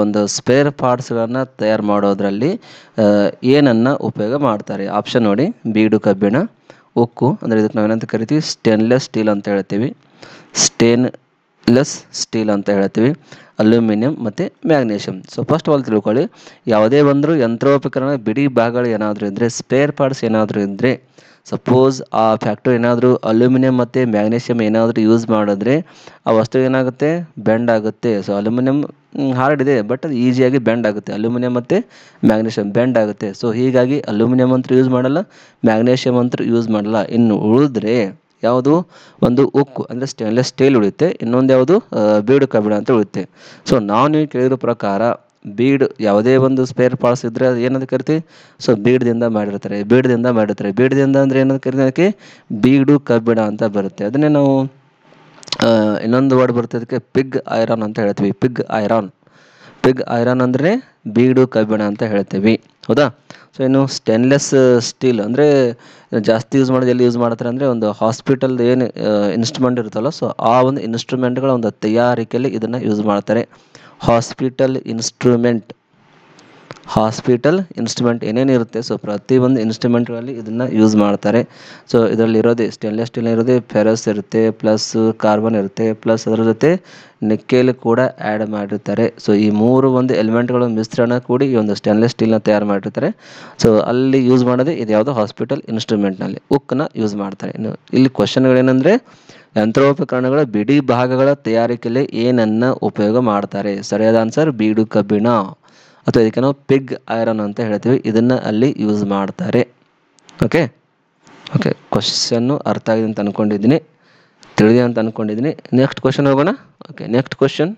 ಒಂದು ಸ್ಪೇರ್ ಪಾರ್ಟ್ಸ್ಗಳನ್ನು ತಯಾರು ಮಾಡೋದ್ರಲ್ಲಿ ಏನನ್ನು ಉಪಯೋಗ ಮಾಡ್ತಾರೆ. ಆಪ್ಷನ್ ನೋಡಿ, ಬೀಡು ಕಬ್ಬಿಣ, ಉಕ್ಕು, ಅಂದರೆ ಇದಕ್ಕೆ ನಾವೇನಂತ ಕರಿತೀವಿ, ಸ್ಟೇನ್ಲೆಸ್ ಸ್ಟೀಲ್ ಅಂತ ಹೇಳ್ತೀವಿ, ಸ್ಟೇನ್ಲೆಸ್ ಸ್ಟೀಲ್ ಅಂತ ಹೇಳ್ತೀವಿ, ಅಲ್ಯೂಮಿನಿಯಂ ಮತ್ತು magnesium. So first of all ತಿಳ್ಕೊಳ್ಳಿ, ಯಾವುದೇ ಬಂದರೂ ಯಂತ್ರೋಪಕರಣ ಬಿಡಿ ಭಾಗಗಳು ಏನಾದರೂ ಇದ್ದರೆ, ಸ್ಪೇರ್ ಪಾರ್ಟ್ಸ್ ಏನಾದರೂ ಇದ್ದರೆ, ಸಪೋಸ್ ಆ ಫ್ಯಾಕ್ಟ್ರಿ ಏನಾದರೂ ಅಲ್ಯೂಮಿನಿಯಂ ಮತ್ತು ಮ್ಯಾಗ್ನೇಷಿಯಂ ಏನಾದರೂ ಯೂಸ್ ಮಾಡಿದ್ರೆ ಆ ವಸ್ತು ಏನಾಗುತ್ತೆ, ಬೆಂಡ್ ಆಗುತ್ತೆ. ಸೊ ಅಲ್ಯೂಮಿನಿಯಂ ಹಾರ್ಡ್ ಇದೆ, ಬಟ್ ಅದು ಈಸಿಯಾಗಿ ಬೆಂಡ್ ಆಗುತ್ತೆ. ಅಲ್ಯೂಮಿನಿಯಂ ಮತ್ತು ಮ್ಯಾಗ್ನೇಷಿಯಂ ಬೆಂಡ್ ಆಗುತ್ತೆ. ಸೊ ಹೀಗಾಗಿ ಅಲ್ಯೂಮಿನಿಯಂ ಅಂತೂ ಯೂಸ್ ಮಾಡಲ್ಲ, ಮ್ಯಾಗ್ನೇಷಿಯಂ ಅಂತೂ ಯೂಸ್ ಮಾಡಲ್ಲ. ಇನ್ನು ಉಳಿದ್ರೆ ಯಾವುದು, ಒಂದು ಉಕ್ಕು ಅಂದರೆ ಸ್ಟೇನ್ಲೆಸ್ ಸ್ಟೀಲ್ ಉಳಿಯುತ್ತೆ, ಇನ್ನೊಂದು ಯಾವುದು ಬೀಡು ಕಬ್ಬಿಣ ಅಂತ ಉಳಿಯುತ್ತೆ. ಸೊ ನೀವು ಕೇಳಿರೋ ಪ್ರಕಾರ ಬೀಡ್ ಯಾವುದೇ ಒಂದು ಸ್ಪೇರ್ ಪಾರ್ಟ್ಸ್ ಇದ್ದರೆ ಅದು ಏನಂತ ಕರಿತೀವಿ, ಸೊ ಬೀಡದಿಂದ ಮಾಡಿರ್ತಾರೆ. ಬೀಡದಿಂದ ಅಂದರೆ ಏನಂತ ಕರಿತೀವಿ, ಅದಕ್ಕೆ ಬೀಡು ಕಬ್ಬಿಣ ಅಂತ ಬರುತ್ತೆ. ಅದನ್ನೇ ನಾವು ಇನ್ನೊಂದು ವರ್ಡ್ ಬರುತ್ತೆ ಅದಕ್ಕೆ, ಪಿಗ್ ಐರನ್ ಅಂತ ಹೇಳ್ತೀವಿ. ಪಿಗ್ ಐರನ್ ಅಂದರೆ ಬೀಡು ಕಬ್ಬಿಣ ಅಂತ ಹೇಳ್ತೀವಿ, ಹೌದಾ. ಸೊ ಇನ್ನು ಸ್ಟೇನ್ಲೆಸ್ ಸ್ಟೀಲ್ ಅಂದರೆ ಜಾಸ್ತಿ ಯೂಸ್ ಮಾಡೋದು ಎಲ್ಲಿ ಯೂಸ್ ಮಾಡ್ತಾರೆ ಅಂದರೆ, ಒಂದು ಹಾಸ್ಪಿಟಲ್ ಏನು ಇನ್ಸ್ಟ್ರೂಮೆಂಟ್ ಇರುತ್ತಲ್ಲ, ಸೊ ಆ ಒಂದು ಇನ್ಸ್ಟ್ರೂಮೆಂಟ್ಗಳ ಒಂದು ತಯಾರಿಕೆಯಲ್ಲಿ ಇದನ್ನು ಯೂಸ್ ಮಾಡ್ತಾರೆ. ಹಾಸ್ಪಿಟಲ್ ಇನ್ಸ್ಟ್ರೂಮೆಂಟ್ ಏನೇನು ಇರುತ್ತೆ, ಸೊ ಪ್ರತಿಯೊಂದು ಇನ್ಸ್ಟ್ರೂಮೆಂಟ್ಗಳಲ್ಲಿ ಇದನ್ನು ಯೂಸ್ ಮಾಡ್ತಾರೆ. ಸೊ ಇದರಲ್ಲಿ ಇರೋದೇ ಸ್ಟೇನ್ಲೆಸ್ ಸ್ಟೀಲ್ ಇರೋದೇ ಫೆರಸ್ ಇರುತ್ತೆ, ಪ್ಲಸ್ ಕಾರ್ಬನ್ ಇರುತ್ತೆ, ಪ್ಲಸ್ ಅದರ ಜೊತೆ ನಿಕ್ಕೆಲ್ ಕೂಡ ಆ್ಯಡ್ ಮಾಡಿರ್ತಾರೆ. ಸೊ ಈ ಮೂರು ಒಂದು ಎಲಿಮೆಂಟ್ಗಳ ಮಿಶ್ರಣ ಕೂಡಿ ಈ ಒಂದು ಸ್ಟೇನ್ಲೆಸ್ ಸ್ಟೀಲ್ನ ತಯಾರು ಮಾಡಿರ್ತಾರೆ. ಸೊ ಅಲ್ಲಿ ಯೂಸ್ ಮಾಡೋದೇ ಇದು ಯಾವುದೋ ಹಾಸ್ಪಿಟಲ್ ಇನ್ಸ್ಟ್ರೂಮೆಂಟ್ನಲ್ಲಿ ಉಕ್ಕನ್ನ ಯೂಸ್ ಮಾಡ್ತಾರೆ. ಇನ್ನು ಇಲ್ಲಿ ಕ್ವಶನ್ಗಳೇನೆಂದರೆ, ಯಂತ್ರೋಪಕರಣಗಳ ಬಿಡಿ ಭಾಗಗಳ ತಯಾರಿಕೆಯಲ್ಲಿ ಏನನ್ನು ಉಪಯೋಗ ಮಾಡ್ತಾರೆ. ಸರಿಯಾದ ಆನ್ಸರ್ ಬೀಡು ಕಬ್ಬಿಣ, ಅಥವಾ ಇದಕ್ಕೆ ನಾವು ಪಿಗ್ ಐರನ್ ಅಂತ ಹೇಳ್ತೀವಿ, ಇದನ್ನು ಅಲ್ಲಿ ಯೂಸ್ ಮಾಡ್ತಾರೆ. ಓಕೆ, ಕ್ವಶನ್ನು ಅರ್ಥ ಆಗಿದೆ ಅಂತ ಅಂದ್ಕೊಂಡಿದ್ದೀನಿ, ತಿಳಿದಿದೆ ಅಂತ ಅಂದ್ಕೊಂಡಿದ್ದೀನಿ. ನೆಕ್ಸ್ಟ್ ಕ್ವಶನ್ ಹೋಗೋಣ. Next question.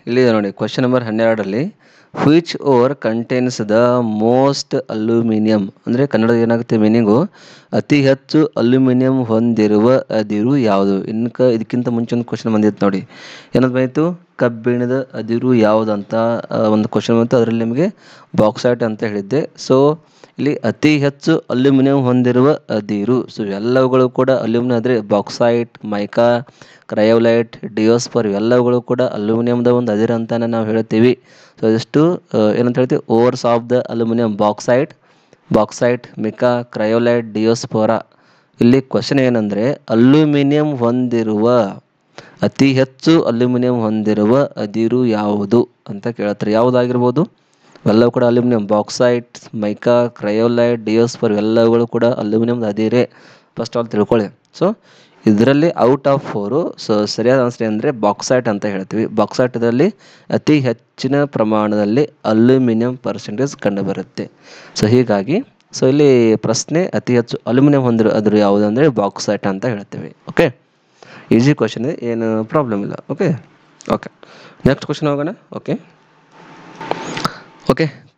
ಇಲ್ಲಿದೆ ನೋಡಿ, ಕ್ವಶನ್ ನಂಬರ್ 12ರಲ್ಲಿ, which ore contains the most aluminium, ಅಂದರೆ ಕನ್ನಡದ ಏನಾಗುತ್ತೆ ಮೀನಿಂಗು, ಅತಿ ಹೆಚ್ಚು ಅಲ್ಯೂಮಿನಿಯಂ ಹೊಂದಿರುವ ಅದಿರು ಯಾವುದು. ಇದಕ್ಕಿಂತ ಮುಂಚೆ ಒಂದು ಕ್ವಶನ್ ಬಂದಿತ್ತು ನೋಡಿ, ಏನಂತ ಬಂದಿತ್ತು, ಕಬ್ಬಿಣದ ಅದಿರು ಯಾವುದಂತ ಒಂದು ಕ್ವಶನ್ ಬಂತು. ಅದರಲ್ಲಿ ನಿಮಗೆ ಬಾಕ್ಸೈಟ್ ಅಂತ ಹೇಳಿದ್ದೆ. ಸೊ ಇಲ್ಲಿ ಅತಿ ಹೆಚ್ಚು ಅಲ್ಯೂಮಿನಿಯಂ ಹೊಂದಿರುವ ಅದಿರು, ಸೊ ಎಲ್ಲವುಗಳು ಕೂಡ ಅಲ್ಯೂಮಿನಿಯಂ ಅಂದರೆ ಬಾಕ್ಸೈಟ್, ಮೈಕಾ, ಕ್ರಯೋಲೈಟ್, ಡಿಯೋಸ್ಪರ್ ಇವೆಲ್ಲವುಗಳು ಕೂಡ ಅಲ್ಯೂಮಿನಿಯಂದ ಒಂದು ಅದಿರು ಅಂತಾನೆ ನಾವು ಹೇಳ್ತೀವಿ. ಸೊ ಇದಿಷ್ಟು ಏನಂತ ಹೇಳ್ತೀವಿ, ores of the aluminium, bauxite, mica, cryolite, diaspore. ಇಲ್ಲಿ ಕ್ವಶನ್ ಏನಂದರೆ, ಅಲ್ಯೂಮಿನಿಯಂ ಹೊಂದಿರುವ ಅತಿ ಹೆಚ್ಚು ಅಲ್ಯೂಮಿನಿಯಂ ಹೊಂದಿರುವ ಅದಿರು ಯಾವುದು ಅಂತ ಕೇಳ್ತಾರೆ. ಯಾವುದಾಗಿರ್ಬೋದು, ಎಲ್ಲವೂ ಕೂಡ ಅಲ್ಯೂಮಿನಿಯಂ, ಬಾಕ್ಸೈಟ್, ಮೈಕಾ, ಕ್ರಯೋಲೈಟ್, ಡಿಯೋಸ್ಪರ್ ಎಲ್ಲವುಗಳು ಕೂಡ ಅಲ್ಯೂಮಿನಿಯಂ ಅದಿರೇ. ಫಸ್ಟ್ ಆಲ್ ತಿಳ್ಕೊಳ್ಳಿ. ಸೊ ಇದರಲ್ಲಿ ಔಟ್ ಆಫ್ 4, ಸೊ ಸರಿಯಾದ ಆನ್ಸರ್ ಅಂದರೆ ಬಾಕ್ಸೈಟ್ ಅಂತ ಹೇಳ್ತೀವಿ. ಬಾಕ್ಸೈಟ್ ಇದರಲ್ಲಿ ಅತಿ ಹೆಚ್ಚಿನ ಪ್ರಮಾಣದಲ್ಲಿ ಅಲ್ಯೂಮಿನಿಯಂ ಪರ್ಸೆಂಟೇಜ್ ಕಂಡುಬರುತ್ತೆ. ಸೊ ಹೀಗಾಗಿ ಇಲ್ಲಿ ಪ್ರಶ್ನೆ, ಅತಿ ಹೆಚ್ಚು ಅಲ್ಯೂಮಿನಿಯಂ ಹೊಂದಿರೋ ಅದಿರು ಯಾವುದು ಅಂದರೆ ಬಾಕ್ಸೈಟ್ ಅಂತ ಹೇಳ್ತೀವಿ. ಓಕೆ, ಈಸಿ ಕ್ವಶನ್ ಇದೆ, ಏನು ಪ್ರಾಬ್ಲಮ್ ಇಲ್ಲ. ಓಕೆ, ನೆಕ್ಸ್ಟ್ ಕ್ವಶನ್ ಹೋಗೋಣ.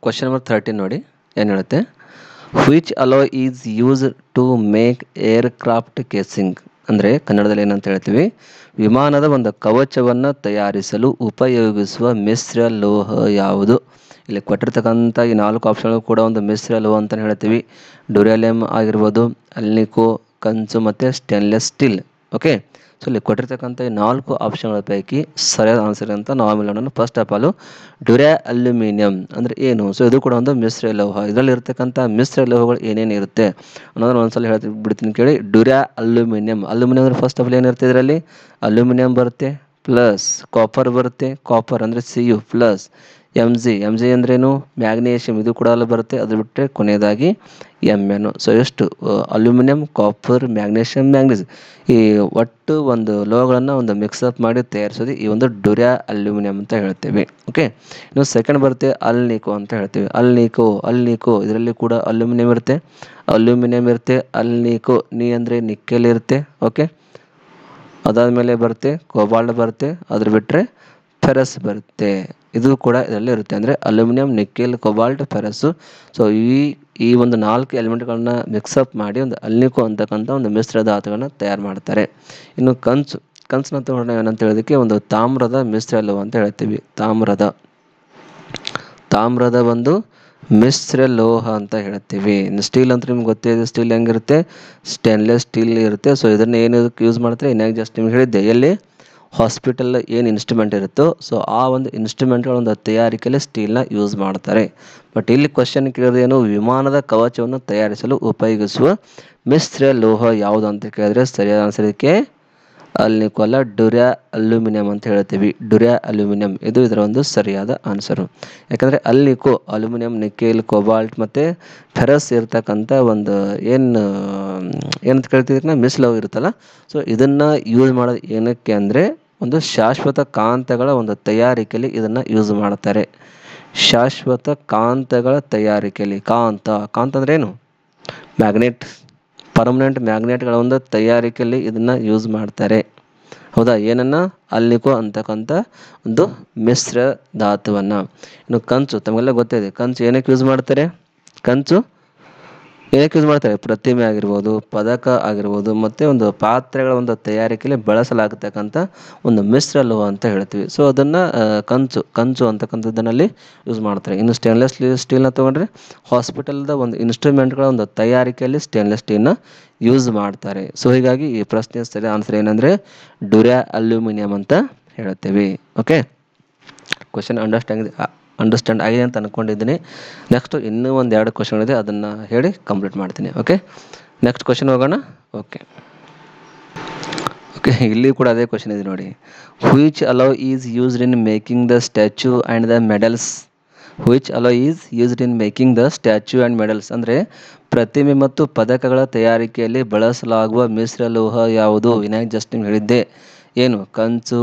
ಕ್ವಶನ್ ನಂಬರ್ 13 ನೋಡಿ, ಏನು ಹೇಳುತ್ತೆ, which alloy is use to make aircraft casing, ಅಂದರೆ ಕನ್ನಡದಲ್ಲಿ ಏನಂತ ಹೇಳ್ತೀವಿ, ವಿಮಾನದ ಒಂದು ಕವಚವನ್ನು ತಯಾರಿಸಲು ಉಪಯೋಗಿಸುವ ಮಿಶ್ರ ಲೋಹ ಯಾವುದು. ಇಲ್ಲಿ ಕೊಟ್ಟಿರ್ತಕ್ಕಂಥ ಈ 4 ಆಪ್ಷನ್ಗಳು ಕೂಡ ಒಂದು ಮಿಶ್ರ ಲೋಹ ಅಂತಲೇ ಹೇಳ್ತೀವಿ. ಡ್ಯೂರಾಲಿಯಂ ಆಗಿರ್ಬೋದು, ಅಲ್ನಿಕೋ, ಕಂಚು ಮತ್ತು ಸ್ಟೇನ್ಲೆಸ್ ಸ್ಟೀಲ್. ಓಕೆ, ಸೊ ಇಲ್ಲಿ ಕೊಟ್ಟಿರ್ತಕ್ಕಂಥ ಈ 4 ಆಪ್ಷನ್ಗಳ ಪೈಕಿ ಸರಿಯಾದ ಆನ್ಸರ್ ಅಂತ ನಾವು ಆಮೇಲೆ first of all dura aluminium ಅಂದರೆ ಏನು. ಸೊ ಇದು ಕೂಡ ಒಂದು ಮಿಶ್ರ ಲೋಹ. ಇದರಲ್ಲಿ ಇರ್ತಕ್ಕಂಥ ಮಿಶ್ರ ಲೋಹಗಳು ಏನೇನು ಇರುತ್ತೆ ಅನ್ನೋದನ್ನ ಒಂದ್ಸಲ ಬಿಡ್ತೀನಿ ಕೇಳಿ. ಡ್ಯೂರಾ ಅಲ್ಯೂಮಿನಿಯಂ ಅಂದರೆ ಫಸ್ಟ್ ಆಫ್ ಆಲ್ ಏನಿರುತ್ತೆ, ಇದರಲ್ಲಿ ಅಲ್ಯೂಮಿನಿಯಂ ಬರುತ್ತೆ, ಪ್ಲಸ್ ಕಾಪರ್ ಬರುತ್ತೆ, ಕಾಪರ್ ಅಂದರೆ Cu, ಪ್ಲಸ್ Mg ಅಂದ್ರೇನು, ಮ್ಯಾಗ್ನೇಷಿಯಂ, ಇದು ಕೂಡ ಅಲ್ಲಿ ಬರುತ್ತೆ. ಅದು ಬಿಟ್ಟರೆ ಕೊನೆಯದಾಗಿ Mn. ಸೊ ಎಷ್ಟು ಅಲ್ಯೂಮಿನಿಯಂ, ಕಾಪರ್, ಮ್ಯಾಗ್ನೇಷಿಯಂ, ಮ್ಯಾಂಗ್ನೀಸ್, ಈ ಒಟ್ಟು ಒಂದು ಲೋಹಗಳನ್ನು ಒಂದು ಮಿಕ್ಸಪ್ ಮಾಡಿ ತಯಾರಿಸೋದು ಈ ಒಂದು ಡ್ಯೂರಾ ಅಲ್ಯೂಮಿನಿಯಂ ಅಂತ ಹೇಳ್ತೀವಿ. ಓಕೆ, ಇನ್ನು ಸೆಕೆಂಡ್ ಬರುತ್ತೆ ಅಲ್ನಿಕೋ ಅಂತ ಹೇಳ್ತೀವಿ. ಅಲ್ನಿಕೋ ಇದರಲ್ಲಿ ಕೂಡ ಅಲ್ಯೂಮಿನಿಯಂ ಇರುತ್ತೆ. ಅಲ್ನಿಕೋ ಅಂದರೆ ನಿಕ್ಕೆಲ್ ಇರುತ್ತೆ. ಓಕೆ, ಅದಾದಮೇಲೆ ಬರುತ್ತೆ ಕೋಬಾಲ್ಟ್ ಬರುತ್ತೆ, ಅದ್ರ ಬಿಟ್ಟರೆ ಫೆರಸ್ ಬರುತ್ತೆ. ಇದು ಕೂಡ ಇದರಲ್ಲಿ ಇರುತ್ತೆ, ಅಂದರೆ ಅಲ್ಯೂಮಿನಿಯಂ, ನಿಕ್ಕೆಲ್, ಕೋಬಾಲ್ಟ್, ಫೆರಸ್ಸು. ಸೊ ಈ ಒಂದು 4 ಎಲಿಮೆಂಟ್ಗಳನ್ನ ಮಿಕ್ಸಪ್ ಮಾಡಿ ಒಂದು ಅಲ್ನಿಕೋ ಅಂತಕ್ಕಂಥ ಒಂದು ಮಿಶ್ರ ಧಾತುಗಳನ್ನ ತಯಾರು ಮಾಡ್ತಾರೆ. ಇನ್ನು ಕಂಚನ್ನ ತಗೊಂಡ್ರೆ ಏನಂತ ಹೇಳೋದಕ್ಕೆ ಒಂದು ತಾಮ್ರದ ಮಿಶ್ರ ಲೋಹ ಅಂತ ಹೇಳ್ತೀವಿ. ತಾಮ್ರದ ಒಂದು ಮಿಶ್ರ ಲೋಹ ಅಂತ ಹೇಳ್ತೀವಿ. ಸ್ಟೀಲ್ ಅಂತ ನಿಮ್ಗೆ ಗೊತ್ತಿದೆ, ಸ್ಟೀಲ್ ಹೆಂಗಿರುತ್ತೆ, ಸ್ಟೇನ್ಲೆಸ್ ಸ್ಟೀಲ್ ಇರುತ್ತೆ. ಸೊ ಇದನ್ನು ಏನಕ್ಕೆ ಯೂಸ್ ಮಾಡ್ತಾರೆ, ಇನ್ನಾಗಿ ಜಸ್ಟ್ ನಿಮ್ಗೆ ಹೇಳಿದ್ದೆ, ಎಲ್ಲಿ ಹಾಸ್ಪಿಟಲ್ ಏನು ಇನ್ಸ್ಟ್ರೂಮೆಂಟ್ ಇರುತ್ತೋ ಸೊ ಆ ಒಂದು ಇನ್ಸ್ಟ್ರೂಮೆಂಟ್ಗಳ ಒಂದು ತಯಾರಿಕೆಯಲ್ಲಿ ಸ್ಟೀಲ್ನ ಯೂಸ್ ಮಾಡ್ತಾರೆ. ಬಟ್ ಇಲ್ಲಿ ಕ್ವಶನ್ ಕೇಳಿದ್ರೆ ವಿಮಾನದ ಕವಚವನ್ನು ತಯಾರಿಸಲು ಉಪಯೋಗಿಸುವ ಮಿಶ್ರ ಲೋಹ ಯಾವುದು ಅಂತ ಕೇಳಿದ್ರೆ ಸರಿಯಾದ ಆನ್ಸರ್ ಇದಕ್ಕೆ ಅಲ್ನಿಕೋಲ ಡ್ಯೂರಾ ಅಲ್ಯೂಮಿನಿಯಂ ಅಂತ ಹೇಳ್ತೀವಿ. ಡ್ಯೂರಾ ಅಲ್ಯೂಮಿನಿಯಂ ಇದು ಇದರ ಒಂದು ಸರಿಯಾದ ಆನ್ಸರು. ಯಾಕಂದರೆ ಅಲ್ನಿಕೋ ಅಲ್ಯೂಮಿನಿಯಂ, ನಿಕೆಲ್, ಕೋಬಾಲ್ಟ್ ಮತ್ತು ಫೆರಸ್ ಇರ್ತಕ್ಕಂಥ ಒಂದು ಏನಂತ ಕೇಳ್ತಿದ್ದಕ್ಕೆ ಮಿಶ್ರ ಇರುತ್ತಲ್ಲ, ಸೊ ಇದನ್ನು ಯೂಸ್ ಮಾಡೋದು ಏನಕ್ಕೆ ಅಂದರೆ ಒಂದು ಶಾಶ್ವತ ಕಾಂತಗಳ ಒಂದು ತಯಾರಿಕೆಯಲ್ಲಿ ಇದನ್ನು ಯೂಸ್ ಮಾಡ್ತಾರೆ. ಶಾಶ್ವತ ಕಾಂತಗಳ ತಯಾರಿಕೆಯಲ್ಲಿ ಕಾಂತ ಅಂದರೆ ಏನು, ಮ್ಯಾಗ್ನೆಟ್, ಪರ್ಮನೆಂಟ್ ಮ್ಯಾಗ್ನೆಟ್ಗಳ ಒಂದು ತಯಾರಿಕೆಯಲ್ಲಿ ಇದನ್ನು ಯೂಸ್ ಮಾಡ್ತಾರೆ. ಹೌದಾ, ಏನನ್ನು ಅಲ್ನಿಕೋ ಅಂತಕ್ಕಂಥ ಒಂದು ಮಿಶ್ರ ಧಾತುವನ್ನು. ಇನ್ನು ಕಂಚು ತಮಗೆಲ್ಲ ಗೊತ್ತಿದೆ, ಕಂಚು ಏನಕ್ಕೆ ಯೂಸ್ ಮಾಡ್ತಾರೆ, ಕಂಚು ಏನಕ್ಕೆ ಯೂಸ್ ಮಾಡ್ತಾರೆ, ಪ್ರತಿಮೆ ಆಗಿರ್ಬೋದು, ಪದಕ ಆಗಿರ್ಬೋದು, ಮತ್ತು ಒಂದು ಪಾತ್ರೆಗಳ ಒಂದು ತಯಾರಿಕೆಯಲ್ಲಿ ಬಳಸಲಾಗತಕ್ಕಂಥ ಒಂದು ಮಿಶ್ರ ಲೋಹ ಅಂತ ಹೇಳ್ತೀವಿ. ಸೊ ಅದನ್ನು ಕಂಚು ಅಂತಕ್ಕಂಥದ್ದನ್ನಲ್ಲಿ ಯೂಸ್ ಮಾಡ್ತಾರೆ. ಇನ್ನು ಸ್ಟೇನ್ಲೆಸ್ ಸ್ಟೀಲ್ನ ತೊಗೊಂಡ್ರೆ ಹಾಸ್ಪಿಟಲ್ದ ಒಂದು ಇನ್ಸ್ಟ್ರೂಮೆಂಟ್ಗಳ ಒಂದು ತಯಾರಿಕೆಯಲ್ಲಿ ಸ್ಟೇನ್ಲೆಸ್ ಸ್ಟೀಲ್ನ ಯೂಸ್ ಮಾಡ್ತಾರೆ. ಸೊ ಹೀಗಾಗಿ ಈ ಪ್ರಶ್ನೆ ಸರಿ ಆನ್ಸರ್ ಏನಂದರೆ ಡ್ಯೂರಾ ಅಲ್ಯೂಮಿನಿಯಂ ಅಂತ ಹೇಳ್ತೀವಿ. ಓಕೆ, ಕ್ವಶನ್ ಅಂಡರ್ಸ್ಟ್ಯಾಂಡ್ ಆಗಿದೆ ಅಂತ ಅಂದ್ಕೊಂಡಿದ್ದೀನಿ. ನೆಕ್ಸ್ಟು ಇನ್ನೂ ಒಂದು 2 ಕ್ವಶನ್ಗಳಿದೆ, ಅದನ್ನು ಹೇಳಿ ಕಂಪ್ಲೀಟ್ ಮಾಡ್ತೀನಿ. ಓಕೆ, ನೆಕ್ಸ್ಟ್ ಕ್ವಶನ್ ಹೋಗೋಣ. ಓಕೆ, ಇಲ್ಲಿ ಕೂಡ ಅದೇ ಕ್ವಶನ್ ಇದೆ ನೋಡಿ. Which allow is used in making the statue and the medals. Which allow is used in making the statue and medals ಅಂದರೆ ಪ್ರತಿಮೆ ಮತ್ತು ಪದಕಗಳ ತಯಾರಿಕೆಯಲ್ಲಿ ಬಳಸಲಾಗುವ ಮಿಶ್ರ ಲೋಹ ಯಾವುದು. ವಿನಾಯಕ್ ಜಸ್ಟ್ ನಿಮ್ಗೆ ಹೇಳಿದ್ದೆ, ಏನು, ಕಂಚು,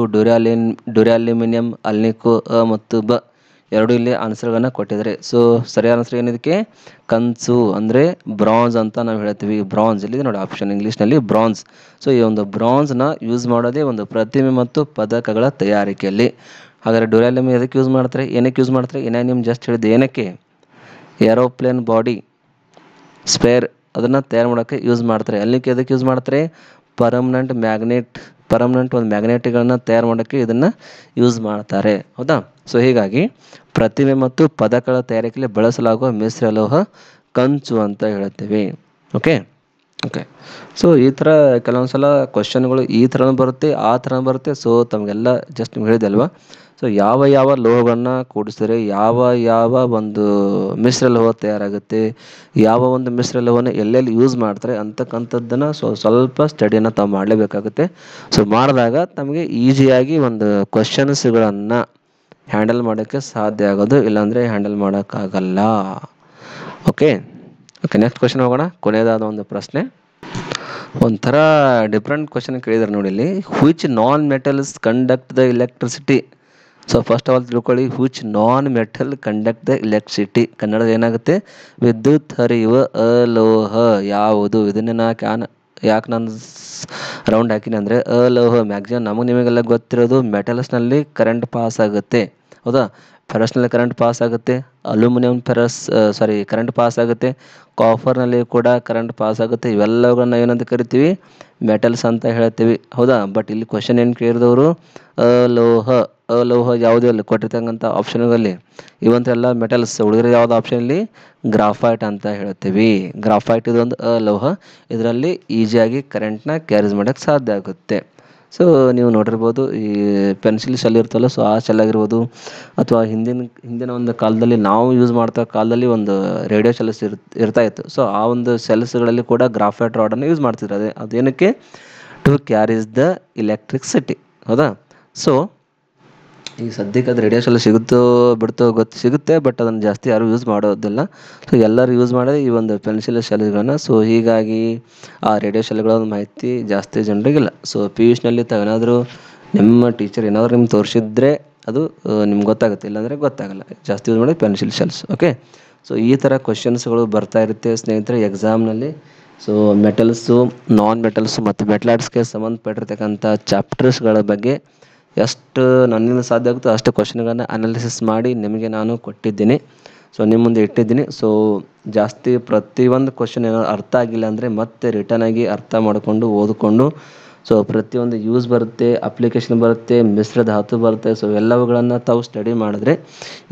ಡ್ಯೂರಾಲ್ಯೂಮಿನಿಯಂ, ಅಲ್ನಿಕೋ ಮತ್ತು ಬ ಎರಡು ಇಲ್ಲಿ ಆನ್ಸರ್ಗಳನ್ನು ಕೊಟ್ಟಿದ್ದಾರೆ. ಸೊ ಸರಿಯಾದ ಆನ್ಸರ್ ಏನಿದಕ್ಕೆ ಕಂಚು ಅಂದರೆ ಬ್ರಾಂಜ್ ಅಂತ ನಾವು ಹೇಳ್ತೀವಿ. ಬ್ರಾಂಜ್ ಇಲ್ಲಿ ನೋಡಿ ಆಪ್ಷನ್ ಇಂಗ್ಲೀಷ್ನಲ್ಲಿ ಬ್ರಾಂಜ್. ಸೊ ಈ ಒಂದು ಬ್ರಾಂಜ್ನ ಯೂಸ್ ಮಾಡೋದೇ ಒಂದು ಪ್ರತಿಮೆ ಮತ್ತು ಪದಕಗಳ ತಯಾರಿಕೆಯಲ್ಲಿ. ಹಾಗಾದರೆ ಡ್ಯೂರಾಲ್ಯೂಮಿನಿಯಂ ಎದಕ್ಕೆ ಯೂಸ್ ಮಾಡ್ತಾರೆ, ಏನಕ್ಕೆ ಯೂಸ್ ಮಾಡ್ತಾರೆ, ನಿಮ್ಗೆ ಜಸ್ಟ್ ಹೇಳಿದ್ದೆ, ಏನಕ್ಕೆ, ಏರೋಪ್ಲೇನ್ ಬಾಡಿ ಸ್ಪೇರ್ ಅದನ್ನು ತಯಾರು ಮಾಡೋಕ್ಕೆ ಯೂಸ್ ಮಾಡ್ತಾರೆ. ಅಲ್ಲಿಗೆ ಎದಕ್ಕೆ ಯೂಸ್ ಮಾಡ್ತಾರೆ, ಪರ್ಮನೆಂಟ್ ಒಂದು ಮ್ಯಾಗ್ನೆಟ್ಗಳನ್ನು ತಯಾರು ಮಾಡೋಕ್ಕೆ ಇದನ್ನು ಯೂಸ್ ಮಾಡ್ತಾರೆ. ಹೌದಾ, ಸೊ ಹೀಗಾಗಿ ಪ್ರತಿಮೆ ಮತ್ತು ಪದಕಗಳ ತಯಾರಿಕೆಯಲ್ಲಿ ಬಳಸಲಾಗುವ ಮಿಶ್ರ ಲೋಹ ಕಂಚು ಅಂತ ಹೇಳ್ತೀವಿ. ಓಕೆ, ಸೊ ಈ ಥರ ಕೆಲವೊಂದು ಸಲ ಕ್ವಶನ್ಗಳು ಈ ಥರನೂ ಬರುತ್ತೆ, ಆ ಥರ ಬರುತ್ತೆ. ಸೊ ತಮಗೆಲ್ಲ ಜಸ್ಟ್ ನಿಮ್ಗೆ ಹೇಳಿದೆ ಅಲ್ವಾ. ಸೊ ಯಾವ ಲೋಹಗಳನ್ನು ಕೂಡಿಸಿದ್ರೆ ಯಾವ ಒಂದು ಮಿಶ್ರ ಲೋಹ ತಯಾರಾಗುತ್ತೆ, ಯಾವ ಒಂದು ಮಿಶ್ರ ಲೋಹನ ಎಲ್ಲೆಲ್ಲಿ ಯೂಸ್ ಮಾಡ್ತಾರೆ ಅಂತಕ್ಕಂಥದ್ದನ್ನು ಸ್ವಲ್ಪ ಸ್ಟಡಿಯನ್ನು ತಾವು ಮಾಡಲೇಬೇಕಾಗುತ್ತೆ. ಸೊ ಮಾಡಿದಾಗ ತಮಗೆ ಈಸಿಯಾಗಿ ಒಂದು ಕ್ವಶನ್ಸ್ಗಳನ್ನು ಹ್ಯಾಂಡಲ್ ಮಾಡೋಕ್ಕೆ ಸಾಧ್ಯ ಆಗೋದು, ಇಲ್ಲಾಂದರೆ ಹ್ಯಾಂಡಲ್ ಮಾಡೋಕ್ಕಾಗಲ್ಲ. ಓಕೆ, ನೆಕ್ಸ್ಟ್ ಕ್ವಶನ್ ಹೋಗೋಣ. ಕೊನೆಯದಾದ ಒಂದು ಪ್ರಶ್ನೆ, ಒಂಥರ ಡಿಫ್ರೆಂಟ್ ಕ್ವಶನ್ ಕೇಳಿದ್ದಾರೆ ನೋಡಿ ಇಲ್ಲಿ. Which non metals conduct the electricity. So first of all ತಿಳ್ಕೊಳ್ಳಿ, which non metal conduct the electricity. ಕನ್ನಡದ ಏನಾಗುತ್ತೆ, ವಿದ್ಯುತ್ ಹರಿಯುವ ಅಲೋಹ ಯಾವುದು. ಇದನ್ನು ಯಾಕೆ ನಾನು ರೌಂಡ್ ಹಾಕಿನಿ ಅಂದರೆ ಅಲೋಹ ಮ್ಯಾಕ್ಸಿಮಮ್ ನಿಮಗೆಲ್ಲ ಗೊತ್ತಿರೋದು ಮೆಟಲ್ಸ್ನಲ್ಲಿ ಕರೆಂಟ್ ಪಾಸ್ ಆಗುತ್ತೆ. ಹೌದಾ, ಫೆರಸ್ನಲ್ಲಿ ಕರೆಂಟ್ ಪಾಸ್ ಆಗುತ್ತೆ, ಅಲ್ಯೂಮಿನಿಯಂ ಕರೆಂಟ್ ಪಾಸ್ ಆಗುತ್ತೆ, ಕಾಪರ್ನಲ್ಲಿ ಕೂಡ ಕರೆಂಟ್ ಪಾಸ್ ಆಗುತ್ತೆ. ಇವೆಲ್ಲಗಳನ್ನ ಏನಂತ ಕರಿತೀವಿ, ಮೆಟಲ್ಸ್ ಅಂತ ಹೇಳ್ತೀವಿ. ಹೌದಾ, ಬಟ್ ಇಲ್ಲಿ ಕ್ವಶನ್ ಏನು ಕೇಳಿದವರು ಅಲೋಹ ಯಾವುದೇ ಅಲ್ಲಿ ಕೊಟ್ಟಿರ್ತಕ್ಕಂಥ ಆಪ್ಷನ್ಗಳಲ್ಲಿ ಇವಂತೆಲ್ಲ ಮೆಟಲ್ಸ್, ಉಳಿದ್ರೆ ಯಾವ್ದು ಆಪ್ಷನಲ್ಲಿ ಗ್ರಾಫೈಟ್ ಅಂತ ಹೇಳ್ತೀವಿ. ಗ್ರಾಫೈಟ್ ಇದೊಂದು ಅಲೋಹ, ಇದರಲ್ಲಿ ಈಸಿಯಾಗಿ ಕರೆಂಟ್ನ ಕ್ಯಾರೇಜ್ ಮಾಡೋಕ್ಕೆ ಸಾಧ್ಯ ಆಗುತ್ತೆ. ಸೊ ನೀವು ನೋಡಿರ್ಬೋದು, ಈ ಪೆನ್ಸಿಲ್ ಶೆಲ್ ಇರ್ತಲ್ಲ, ಸೊ ಆ ಶೆಲ್ ಆಗಿರ್ಬೋದು, ಅಥವಾ ಹಿಂದಿನ ಒಂದು ಕಾಲದಲ್ಲಿ ನಾವು ಯೂಸ್ ಮಾಡ್ತಾ ಕಾಲದಲ್ಲಿ ಒಂದು ರೇಡಿಯೋ ಸೆಲ್ಸ್ ಇರ್ತಾಯಿತ್ತು. ಸೊ ಆ ಒಂದು ಸೆಲ್ಸ್ಗಳಲ್ಲಿ ಕೂಡ ಗ್ರಾಫೈಟ್ ರಾಡನ್ನು ಯೂಸ್ ಮಾಡ್ತಿದ್ರು. ಅದೇನಕ್ಕೆ, ಟು ಕ್ಯಾರೀಸ್ ದ ಇಲೆಕ್ಟ್ರಿಸಿಟಿ. ಹೌದಾ, ಸೊ ಈಗ ಸದ್ಯಕ್ಕೆ ಅದು ರೇಡಿಯೋ ಸೆಲ್ ಸಿಗುತ್ತೆ, ಬಟ್ ಅದನ್ನು ಜಾಸ್ತಿ ಯಾರು ಯೂಸ್ ಮಾಡೋದಿಲ್ಲ. ಸೊ ಎಲ್ಲರೂ ಯೂಸ್ ಮಾಡೋದು ಈ ಒಂದು ಪೆನ್ಸಿಲ್ ಶೆಲ್ಗಳನ್ನು. ಸೊ ಹೀಗಾಗಿ ಆ ರೇಡಿಯೋ ಶೆಲ್ಗಳ ಮಾಹಿತಿ ಜಾಸ್ತಿ ಜನರಿಗಿಲ್ಲ. ಸೊ PUCನಲ್ಲಿ ತಾವೇನಾದರೂ ನಿಮ್ಮ ಟೀಚರ್ ಏನಾದರೂ ನಿಮ್ಗೆ ತೋರಿಸಿದ್ರೆ ಅದು ನಿಮ್ಗೆ ಗೊತ್ತಾಗುತ್ತೆ, ಇಲ್ಲಾಂದರೆ ಗೊತ್ತಾಗಲ್ಲ. ಜಾಸ್ತಿ ಯೂಸ್ ಮಾಡೋದು ಪೆನ್ಸಿಲ್ ಶೆಲ್ಸ್. ಓಕೆ, ಸೊ ಈ ಥರ ಕ್ವಶನ್ಸ್ಗಳು ಬರ್ತಾ ಇರುತ್ತೆ ಸ್ನೇಹಿತರೆ ಎಕ್ಸಾಮ್ನಲ್ಲಿ. ಸೊ ಮೆಟಲ್ಸು, ನಾನ್ ಮೆಟಲ್ಸು ಮತ್ತು ಮೆಟಲಾಯ್ಡ್ಸ್ಗೆ ಸಂಬಂಧಪಟ್ಟಿರ್ತಕ್ಕಂಥ ಚಾಪ್ಟರ್ಸ್ಗಳ ಬಗ್ಗೆ ಎಷ್ಟು ನನ್ನಿಂದ ಸಾಧ್ಯ ಆಗುತ್ತೋ ಅಷ್ಟು ಕ್ವಶನ್ಗಳನ್ನು ಅನಾಲಿಸಿಸ್ ಮಾಡಿ ನಿಮಗೆ ನಾನು ಕೊಟ್ಟಿದ್ದೀನಿ. ಸೊ ನಿಮ್ಮ ಮುಂದೆ ಇಟ್ಟಿದ್ದೀನಿ. ಸೊ ಜಾಸ್ತಿ ಪ್ರತಿಯೊಂದು ಕ್ವಶನ್ ಏನಾದ್ರು ಅರ್ಥ ಆಗಿಲ್ಲ ಅಂದರೆ ಮತ್ತೆ ರಿಟರ್ನಾಗಿ ಅರ್ಥ ಮಾಡಿಕೊಂಡು ಓದಿಕೊಂಡು ಸೊ ಪ್ರತಿಯೊಂದು ಯೂಸ್ ಬರುತ್ತೆ, ಅಪ್ಲಿಕೇಶನ್ ಬರುತ್ತೆ, ಮಿಶ್ರ ಧಾತು ಬರುತ್ತೆ. ಸೊ ಎಲ್ಲವುಗಳನ್ನು ತಾವು ಸ್ಟಡಿ ಮಾಡಿದ್ರೆ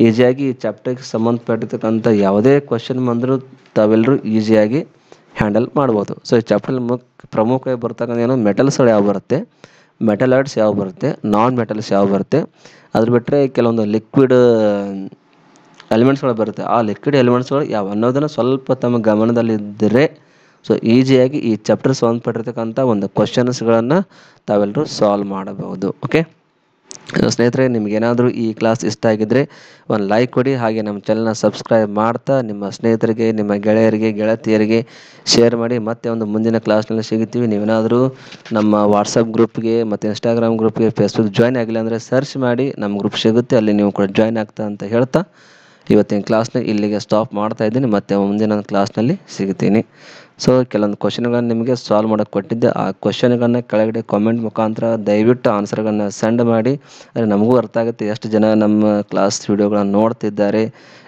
ಈಸಿಯಾಗಿ ಈ ಚಾಪ್ಟರ್ಗೆ ಸಂಬಂಧಪಟ್ಟಿರ್ತಕ್ಕಂಥ ಯಾವುದೇ ಕ್ವಶನ್ ಬಂದರೂ ತಾವೆಲ್ಲರೂ ಈಸಿಯಾಗಿ ಹ್ಯಾಂಡಲ್ ಮಾಡ್ಬೋದು. ಸೊ ಈ ಚಾಪ್ಟರ್ ಪ್ರಮುಖವಾಗಿ ಬರ್ತಕ್ಕಂಥ ಏನು ಮೆಟಲ್ಸ್ಗಳು ಯಾವ ಬರುತ್ತೆ, ಮೆಟಲಾಯ್ಡ್ಸ್ ಯಾವ ಬರುತ್ತೆ, ನಾನ್ ಮೆಟಲ್ಸ್ ಯಾವ ಬರುತ್ತೆ, ಅದ್ರ ಬಿಟ್ಟರೆ ಕೆಲವೊಂದು ಲಿಕ್ವಿಡ್ ಎಲಿಮೆಂಟ್ಸ್ಗಳು ಬರುತ್ತೆ. ಆ ಲಿಕ್ವಿಡ್ ಎಲಿಮೆಂಟ್ಸ್ಗಳು ಯಾವ ಅನ್ನೋದನ್ನು ಸ್ವಲ್ಪ ತಮ್ಮ ಗಮನದಲ್ಲಿದ್ದರೆ ಸೊ ಈಸಿಯಾಗಿ ಈ ಚಾಪ್ಟರ್ ಸಂಬಂಧಪಟ್ಟಿರ್ತಕ್ಕಂಥ ಒಂದು ಕ್ವಶನ್ಸ್ಗಳನ್ನು ತಾವೆಲ್ಲರೂ ಸಾಲ್ವ್ ಮಾಡಬಹುದು. ಓಕೆ ಸ್ನೇಹಿತರೆ, ನಿಮಗೇನಾದರೂ ಈ ಕ್ಲಾಸ್ ಇಷ್ಟ ಆಗಿದ್ದರೆ ಒಂದು ಲೈಕ್ ಕೊಡಿ. ಹಾಗೆ ನಮ್ಮ ಚಾನಲ್ನ ಸಬ್ಸ್ಕ್ರೈಬ್ ಮಾಡ್ತಾ ನಿಮ್ಮ ಸ್ನೇಹಿತರಿಗೆ, ನಿಮ್ಮ ಗೆಳೆಯರಿಗೆ, ಗೆಳತಿಯರಿಗೆ ಶೇರ್ ಮಾಡಿ. ಮತ್ತೆ ಒಂದು ಮುಂದಿನ ಕ್ಲಾಸ್ನಲ್ಲಿ ಸಿಗ್ತೀವಿ. ನೀವೇನಾದರೂ ನಮ್ಮ ವಾಟ್ಸಪ್ ಗ್ರೂಪ್ಗೆ ಮತ್ತು ಇನ್ಸ್ಟಾಗ್ರಾಮ್ ಗ್ರೂಪ್ಗೆ, ಫೇಸ್ಬುಕ್ ಜಾಯ್ನ್ ಆಗಿಲ್ಲ ಅಂದರೆ ಸರ್ಚ್ ಮಾಡಿ, ನಮ್ಮ ಗ್ರೂಪ್ ಸಿಗುತ್ತೆ, ಅಲ್ಲಿ ನೀವು ಕೂಡ ಜಾಯ್ನ್ ಆಗ್ತಾ ಅಂತ ಹೇಳ್ತಾ ಇವತ್ತಿನ ಕ್ಲಾಸ್ನ ಇಲ್ಲಿಗೆ ಸ್ಟಾಪ್ ಮಾಡ್ತಾ ಇದ್ದೀನಿ. ಮತ್ತು ಮುಂದಿನ ಕ್ಲಾಸ್ನಲ್ಲಿ ಸಿಗ್ತೀನಿ. ಸೊ ಕೆಲವೊಂದು ಕ್ವಶನ್ಗಳನ್ನು ನಿಮಗೆ ಸಾಲ್ವ್ ಮಾಡೋಕ್ಕೆ ಕೊಟ್ಟಿದ್ದೆ. ಆ ಕ್ವಶನ್ಗಳನ್ನು ಕೆಳಗಡೆ ಕಾಮೆಂಟ್ ಮುಖಾಂತರ ದಯವಿಟ್ಟು ಆನ್ಸರ್ಗಳನ್ನು ಸೆಂಡ್ ಮಾಡಿ. ಅಂದರೆ ನಮಗೂ ಅರ್ಥ ಆಗುತ್ತೆ ಎಷ್ಟು ಜನ ನಮ್ಮ ಕ್ಲಾಸ್ ವಿಡಿಯೋಗಳನ್ನು ನೋಡ್ತಿದ್ದಾರೆ,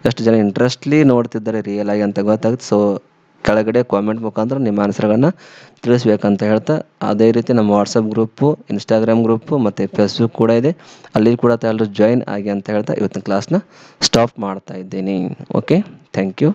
ಎಷ್ಟು ಜನ ಇಂಟ್ರೆಸ್ಟ್ಲಿ ನೋಡ್ತಿದ್ದಾರೆ ರಿಯಲ್ ಆಗಿ ಅಂತ ಗೊತ್ತಾಗುತ್ತೆ. ಸೊ ಕೆಳಗಡೆ ಕಾಮೆಂಟ್ ಮುಖಾಂತರ ನಿಮ್ಮ ಆನ್ಸರ್ಗಳನ್ನು ತಿಳಿಸ್ಬೇಕಂತ ಹೇಳ್ತಾ, ಅದೇ ರೀತಿ ನಮ್ಮ ವಾಟ್ಸಪ್ ಗ್ರೂಪು, ಇನ್ಸ್ಟಾಗ್ರಾಮ್ ಗ್ರೂಪು ಮತ್ತು ಫೇಸ್ಬುಕ್ ಕೂಡ ಇದೆ, ಅಲ್ಲಿ ಕೂಡ ಎಲ್ಲರೂ ಜಾಯಿನ್ ಆಗಿ ಅಂತ ಹೇಳ್ತಾ ಇವತ್ತಿನ ಕ್ಲಾಸ್ನ ಸ್ಟಾಪ್ ಮಾಡ್ತಾ ಇದ್ದೀನಿ. Okay, thank you.